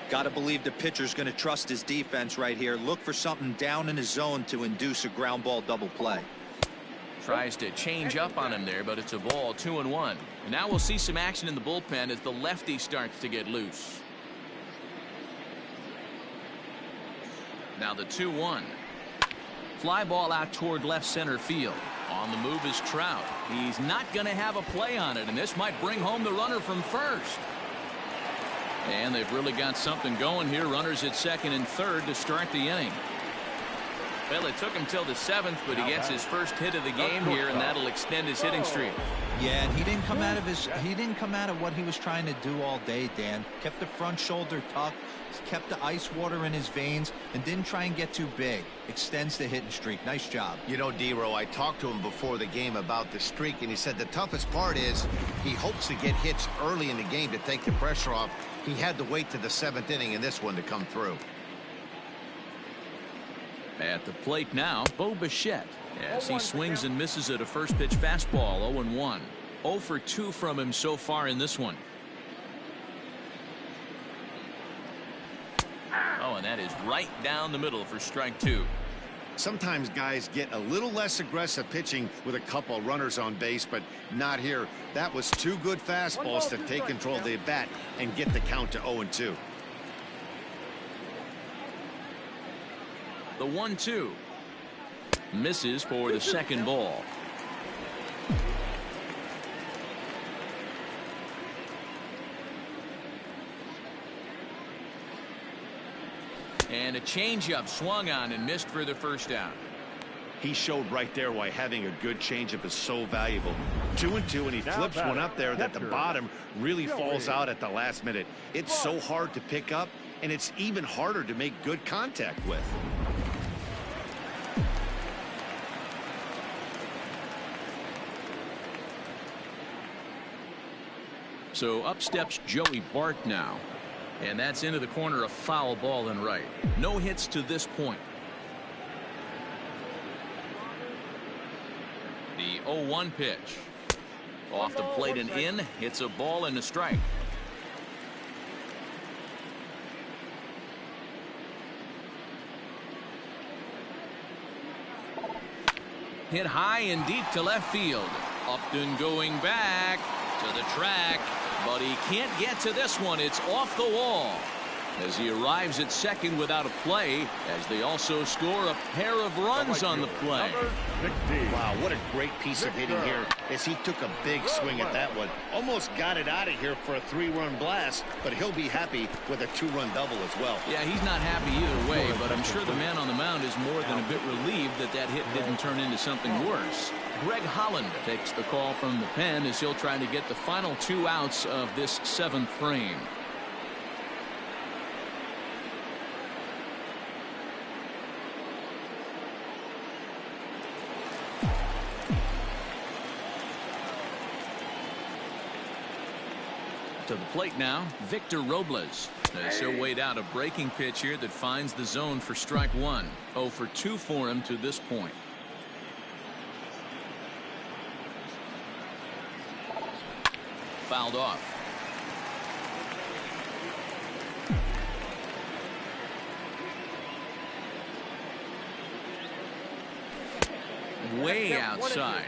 Speaker 3: Got to believe the pitcher's going to trust his defense right here. Look for something down in his zone to induce a ground ball double play.
Speaker 1: Tries to change up on him there, but it's a ball. 2-1. And now we'll see some action in the bullpen as the lefty starts to get loose. Now the 2-1. Fly ball out toward left center field. On the move is Trout. He's not going to have a play on it, and this might bring home the runner from first. And they've really got something going here. Runners at second and third to start the inning. Well, it took him till the 7th, but he gets his first hit of the game here, and that'll extend his hitting streak.
Speaker 3: Yeah, and he didn't come out of what he was trying to do all day, Dan. Kept the front shoulder tucked, kept the ice water in his veins, and didn't try and get too big. Extends the hitting streak. Nice job.
Speaker 2: You know, D-Row, I talked to him before the game about the streak, and he said the toughest part is he hopes to get hits early in the game to take the pressure off. He had to wait to the 7th inning in this one to come through.
Speaker 1: At the plate now, Bowie as he swings and misses at a first pitch fastball. 0-1. 0 for 2 from him so far in this one. Oh, and that is right down the middle for strike 2.
Speaker 2: Sometimes guys get a little less aggressive pitching with a couple runners on base, but not here. That was 2 good fastballs to take control of the bat and get the count to 0-2.
Speaker 1: The 1-2 misses for the second ball. And a changeup swung on and missed for the first down.
Speaker 2: He showed right there why having a good changeup is so valuable. 2-2, and he flips one up there that the bottom really falls out at the last minute. It's so hard to pick up, and it's even harder to make good contact with.
Speaker 1: So up steps Joey Bart now. And that's into the corner, a foul ball and right. No hits to this point. The 0-1 pitch. Off the plate and in. Hits a ball and a strike. Hit high and deep to left field. Upton going back to the track, but he can't get to this one. It's off the wall as he arrives at second without a play, as they also score a pair of runs on the play.
Speaker 2: Wow, what a great piece of hitting here as he took a big swing at that one. Almost got it out of here for a 3-run blast, but he'll be happy with a 2-run double as well.
Speaker 1: Yeah, he's not happy either way, but I'm sure the man on the mound is more than a bit relieved that that hit didn't turn into something worse. Greg Holland takes the call from the pen as he'll try to get the final 2 outs of this 7th frame. To the plate now, Victor Robles. As he'll wait out a breaking pitch here that finds the zone for strike 1. 0 for 2 for him to this point. Fouled off. Way outside.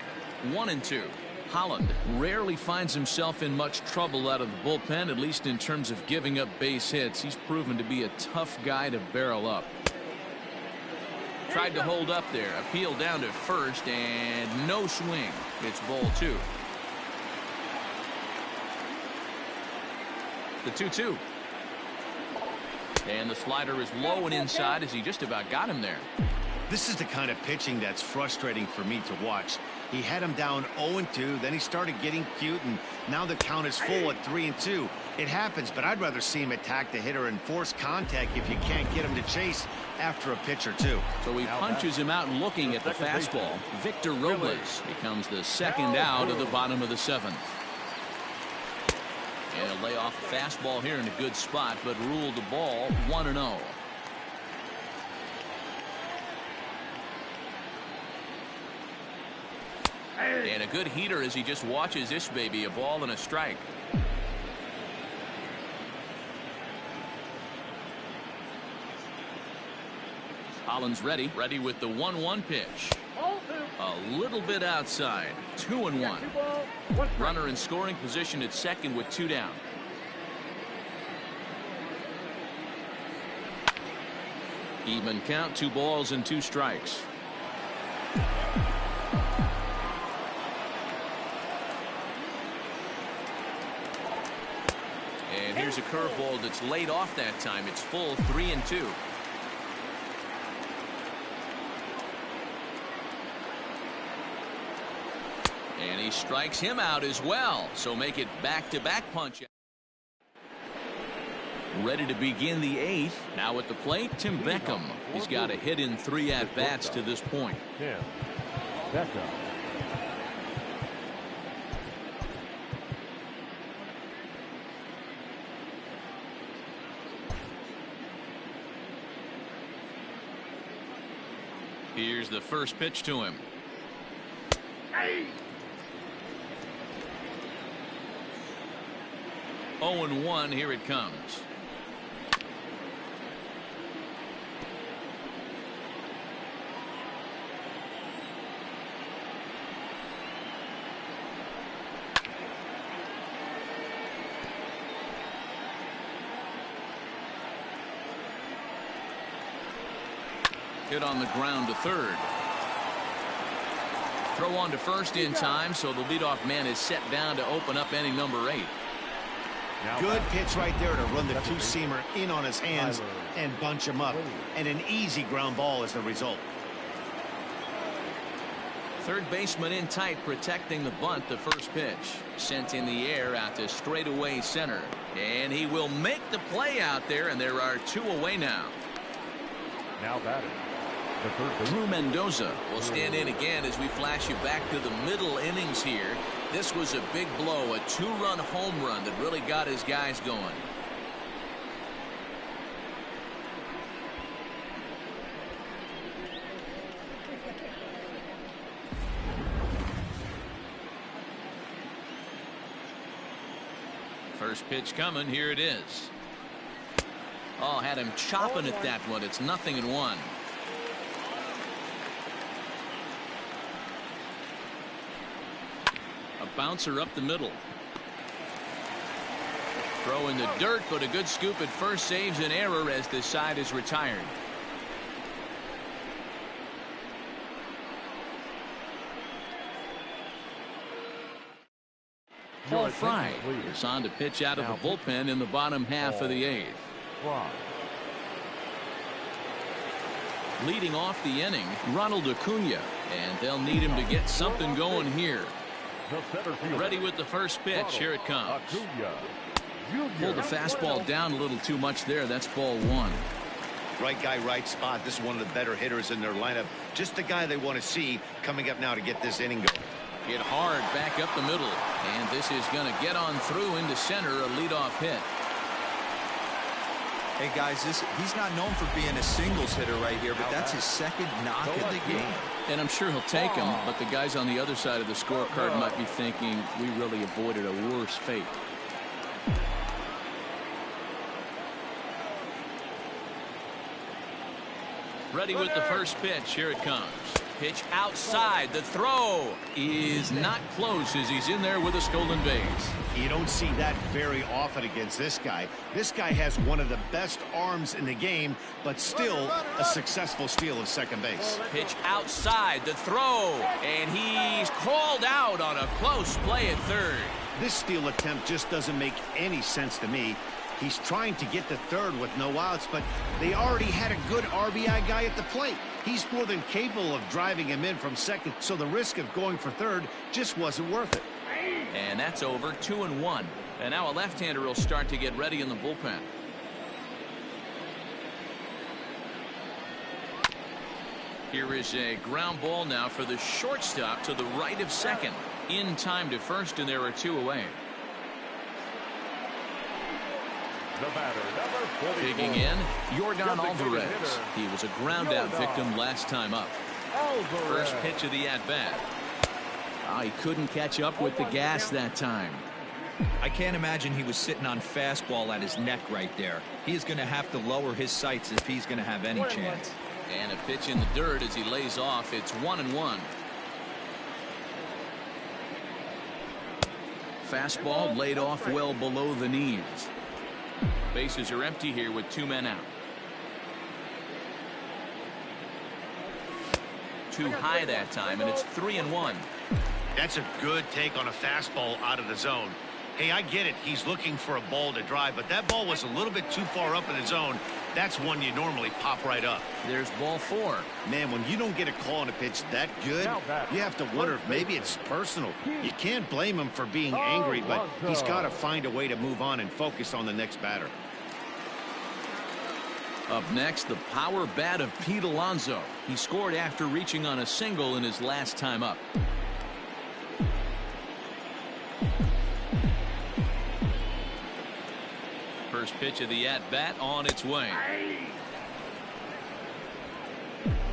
Speaker 1: 1-2. Holland rarely finds himself in much trouble out of the bullpen, at least in terms of giving up base hits. He's proven to be a tough guy to barrel up. Tried to hold up there. Appeal down to first, and no swing. It's ball 2. The 2-2. And the slider is low and inside as he just about got him there.
Speaker 2: This is the kind of pitching that's frustrating for me to watch. He had him down 0-2, then he started getting cute, and now the count is full at 3-2. It happens, but I'd rather see him attack the hitter and force contact if you can't get him to chase after a pitch or 2.
Speaker 1: So he punches him out looking at the fastball. Victor Robles becomes the second out of the bottom of the 7th. And he'll lay off the fastball here in a good spot, but ruled the ball 1-0. And a good heater as he just watches this baby, a ball and a strike. Holland's ready with the 1-1 pitch. A little bit outside. 2-1. Runner in scoring position at second with 2 down. Even count, 2 balls and 2 strikes. And here's a curveball that's laid off that time. It's full 3-2. And he strikes him out as well. So make it back-to-back punch. Ready to begin the 8th. Now at the plate, Tim Beckham. He's got a hit in 3 at-bats to this point.
Speaker 4: Tim Beckham.
Speaker 1: Here's the first pitch to him. 0-1, here it comes. Hit on the ground to third. Throw on to first in time, so the leadoff man is set down to open up inning number 8.
Speaker 2: Good pitch right there to run the two-seamer in on his hands and bunch him up. And an easy ground ball as the result.
Speaker 1: Third baseman in tight, protecting the bunt. The first pitch sent in the air out to straightaway center. And he will make the play out there, and there are 2 away now.
Speaker 4: Now batting.
Speaker 1: Drew Mendoza will stand in again as we flash you back to the middle innings here. This was a big blow, a 2-run home run that really got his guys going. First pitch coming. Here it is. Oh, had him chopping at that one. It's 0-1. A bouncer up the middle. Throw in the dirt, but a good scoop at first saves an error as the side is retired. Paul Fry is on to pitch out of the bullpen in the bottom half of the 8th. Leading off the inning, Ronald Acuna, and they'll need him to get something going here. Ready with the first pitch. Here it comes. Pulled the fastball down a little too much there. That's ball 1.
Speaker 2: Right guy, right spot. This is one of the better hitters in their lineup. Just the guy they want to see coming up now to get this inning going.
Speaker 1: Hit hard back up the middle, and this is going to get on through into center, a leadoff hit.
Speaker 3: Hey guys, he's not known for being a singles hitter right here, but that's his second knock of the game.
Speaker 1: And I'm sure he'll take him, but the guys on the other side of the scorecard might be thinking we really avoided a worse fate. Ready with the first pitch. Here it comes. Pitch outside. The throw is not close as he's in there with a stolen base.
Speaker 2: You don't see that very often against this guy. This guy has one of the best arms in the game, but still a successful steal of second base.
Speaker 1: Pitch outside. The throw, and he's called out on a close play at third.
Speaker 2: This steal attempt just doesn't make any sense to me. He's trying to get to third with no outs, but they already had a good RBI guy at the plate. He's more than capable of driving him in from second, so the risk of going for third just wasn't worth it.
Speaker 1: And that's over. 2-1. And now a left-hander will start to get ready in the bullpen. Here is a ground ball now for the shortstop to the right of second. In time to first, and there are 2 away.
Speaker 4: The batter, number 44.
Speaker 1: Digging in, Yordan Alvarez. He was a ground-out victim last time up. First pitch of the at-bat. Oh, he couldn't catch up with the gas that time.
Speaker 3: I can't imagine he was sitting on fastball at his neck right there. He is going to have to lower his sights if he's going to have any chance.
Speaker 1: And a pitch in the dirt as he lays off. It's 1-1. Fastball laid off well below the knees. Bases are empty here with 2 men out. Too high that time, and it's 3-1.
Speaker 2: That's a good take on a fastball out of the zone. Hey, I get it. He's looking for a ball to drive, but that ball was a little bit too far up in the zone. That's one you normally pop right up.
Speaker 1: There's ball 4.
Speaker 2: Man, when you don't get a call on a pitch that good, you have to wonder if maybe it's personal. You can't blame him for being angry, but he's got to find a way to move on and focus on the next batter.
Speaker 1: Up next, the power bat of Pete Alonso. He scored after reaching on a single in his last time up. First pitch of the at-bat on its way.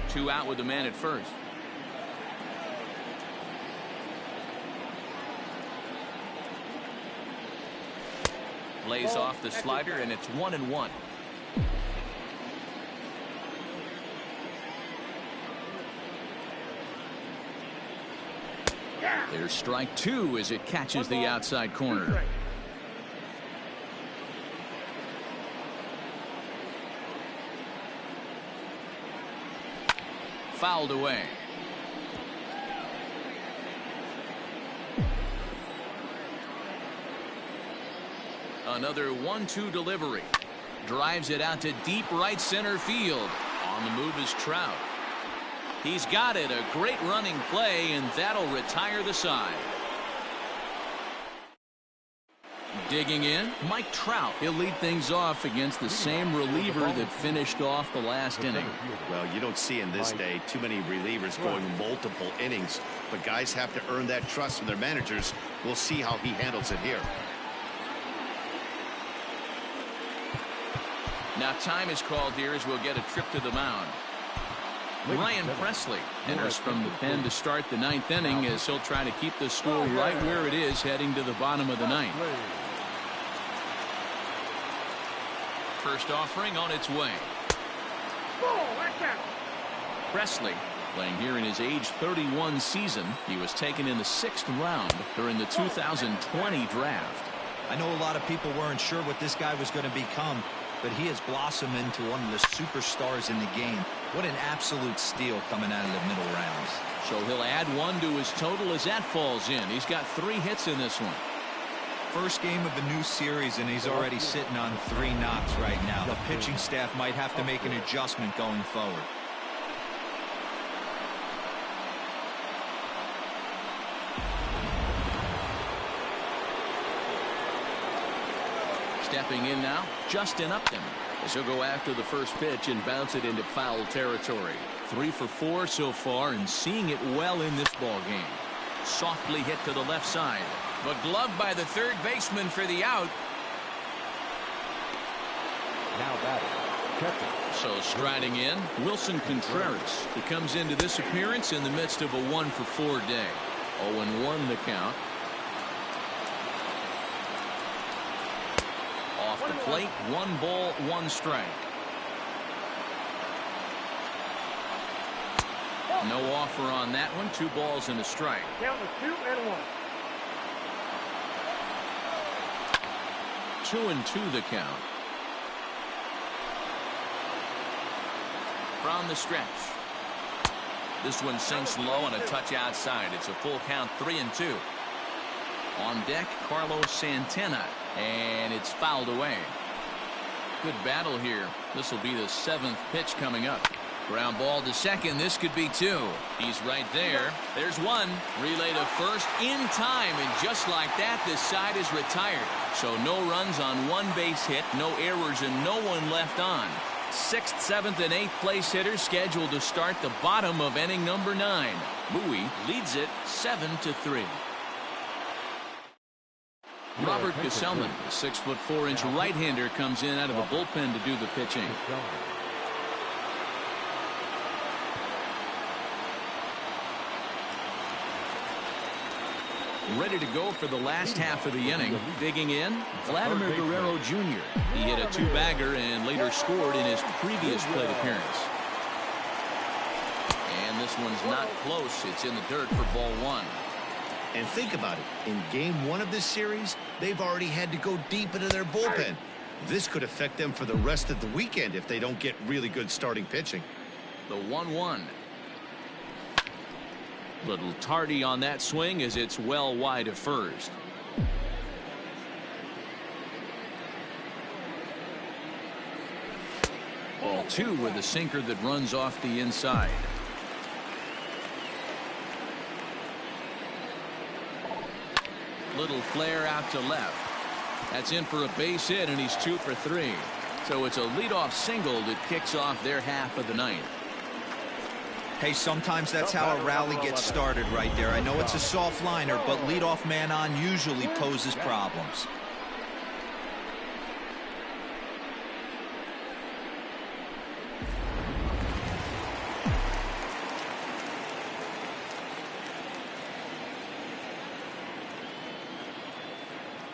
Speaker 1: 2 out with the man at first. Lays off the slider, and it's 1-1. There's strike 2 as it catches the outside corner. Fouled away. Another 1-2 delivery. Drives it out to deep right center field. On the move is Trout. He's got it. A great running play, and that'll retire the side. Digging in, Mike Trout. He'll lead things off against the same reliever that finished off the last inning.
Speaker 2: Well, you don't see in this day too many relievers going multiple innings, but guys have to earn that trust from their managers. We'll see how he handles it here.
Speaker 1: Now time is called here as we'll get a trip to the mound. Ryan Presley enters from the pen to start the 9th inning as he'll try to keep the score right where it is heading to the bottom of the 9th. First offering on its way. Presley playing here in his age 31 season. He was taken in the 6th round during the 2020 draft.
Speaker 3: I know a lot of people weren't sure what this guy was going to become, but he has blossomed into one of the superstars in the game. What an absolute steal coming out of the middle rounds.
Speaker 1: So he'll add 1 to his total as that falls in. He's got 3 hits in this one.
Speaker 3: First game of a new series, and he's already sitting on 3 knocks right now. The pitching staff might have to make an adjustment going forward.
Speaker 1: Stepping in now, Justin Upton, as he'll go after the first pitch and bounce it into foul territory. 3 for 4 so far, and seeing it well in this ball game. Softly hit to the left side, but gloved by the third baseman for the out.
Speaker 4: Now batting, catcher.
Speaker 1: So striding in, Wilson Contreras. He comes into this appearance in the midst of a 1 for 4 day. 0-1 the count. Off the plate, 1 ball, 1 strike. No offer on that one. 2 balls and a strike.
Speaker 5: Count is 2-1.
Speaker 1: 2-2 the count. From the stretch. This one sinks low on a touch outside. It's a full count, 3-2. On deck, Carlos Santana, and it's fouled away. Good battle here. This will be the 7th pitch coming up. Ground ball to second. This could be 2. He's right there. There's 1. Relay to first in time, and just like that, this side is retired. So no runs on 1 base hit, no errors, and no one left on. 6th, 7th, and 8th place hitters scheduled to start the bottom of inning number 9. Bowie leads it 7-3. Robert Gesellman, the 6'4" right-hander, comes in out of the bullpen to do the pitching. Ready to go for the last half of the inning. Digging in, Vladimir Guerrero Jr. He hit a 2-bagger and later scored in his previous plate appearance. And this one's not close. It's in the dirt for ball 1.
Speaker 2: And think about it. In game 1 of this series, they've already had to go deep into their bullpen. This could affect them for the rest of the weekend if they don't get really good starting pitching.
Speaker 1: The 1-1. Little tardy on that swing as it's well wide of first. Ball 2 with a sinker that runs off the inside. Little flare out to left. That's in for a base hit, and he's 2 for 3. So it's a leadoff single that kicks off their half of the ninth.
Speaker 3: Hey, sometimes that's how a rally gets started right there. I know it's a soft liner, but leadoff man on usually poses problems.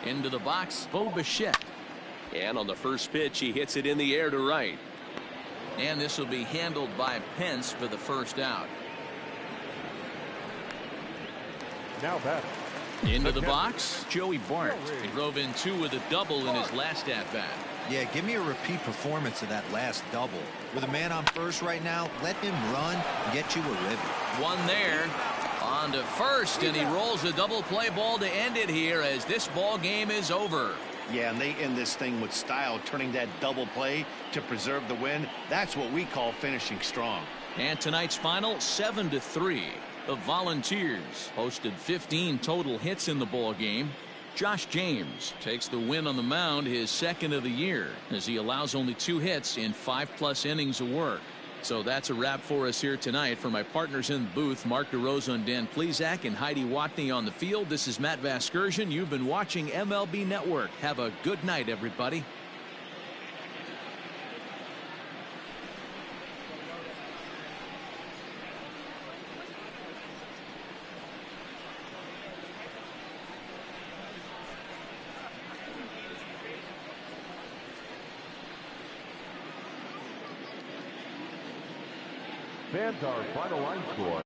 Speaker 1: Into the box, Bowie. And on the first pitch, he hits it in the air to right. And this will be handled by Pence for the first out.
Speaker 4: Now batting.
Speaker 1: Into the box, Joey Bart. He drove in 2 with a double in his last at-bat.
Speaker 3: Yeah, give me a repeat performance of that last double. With a man on first right now, let him run and get you a ribby.
Speaker 1: One there. On to first, and he rolls a double play ball to end it here as this ball game is over.
Speaker 2: Yeah, and they end this thing with style, turning that double play to preserve the win. That's what we call finishing strong.
Speaker 1: And tonight's final, 7-3. The Volunteers posted 15 total hits in the ball game. Josh James takes the win on the mound, his second of the year, as he allows only 2 hits in 5+ innings of work. So that's a wrap for us here tonight. For my partners in the booth, Mark DeRosa and Dan Plesac, and Heidi Watney on the field, this is Matt Vasgersian. You've been watching MLB Network. Have a good night, everybody.
Speaker 4: Fans, our final line score.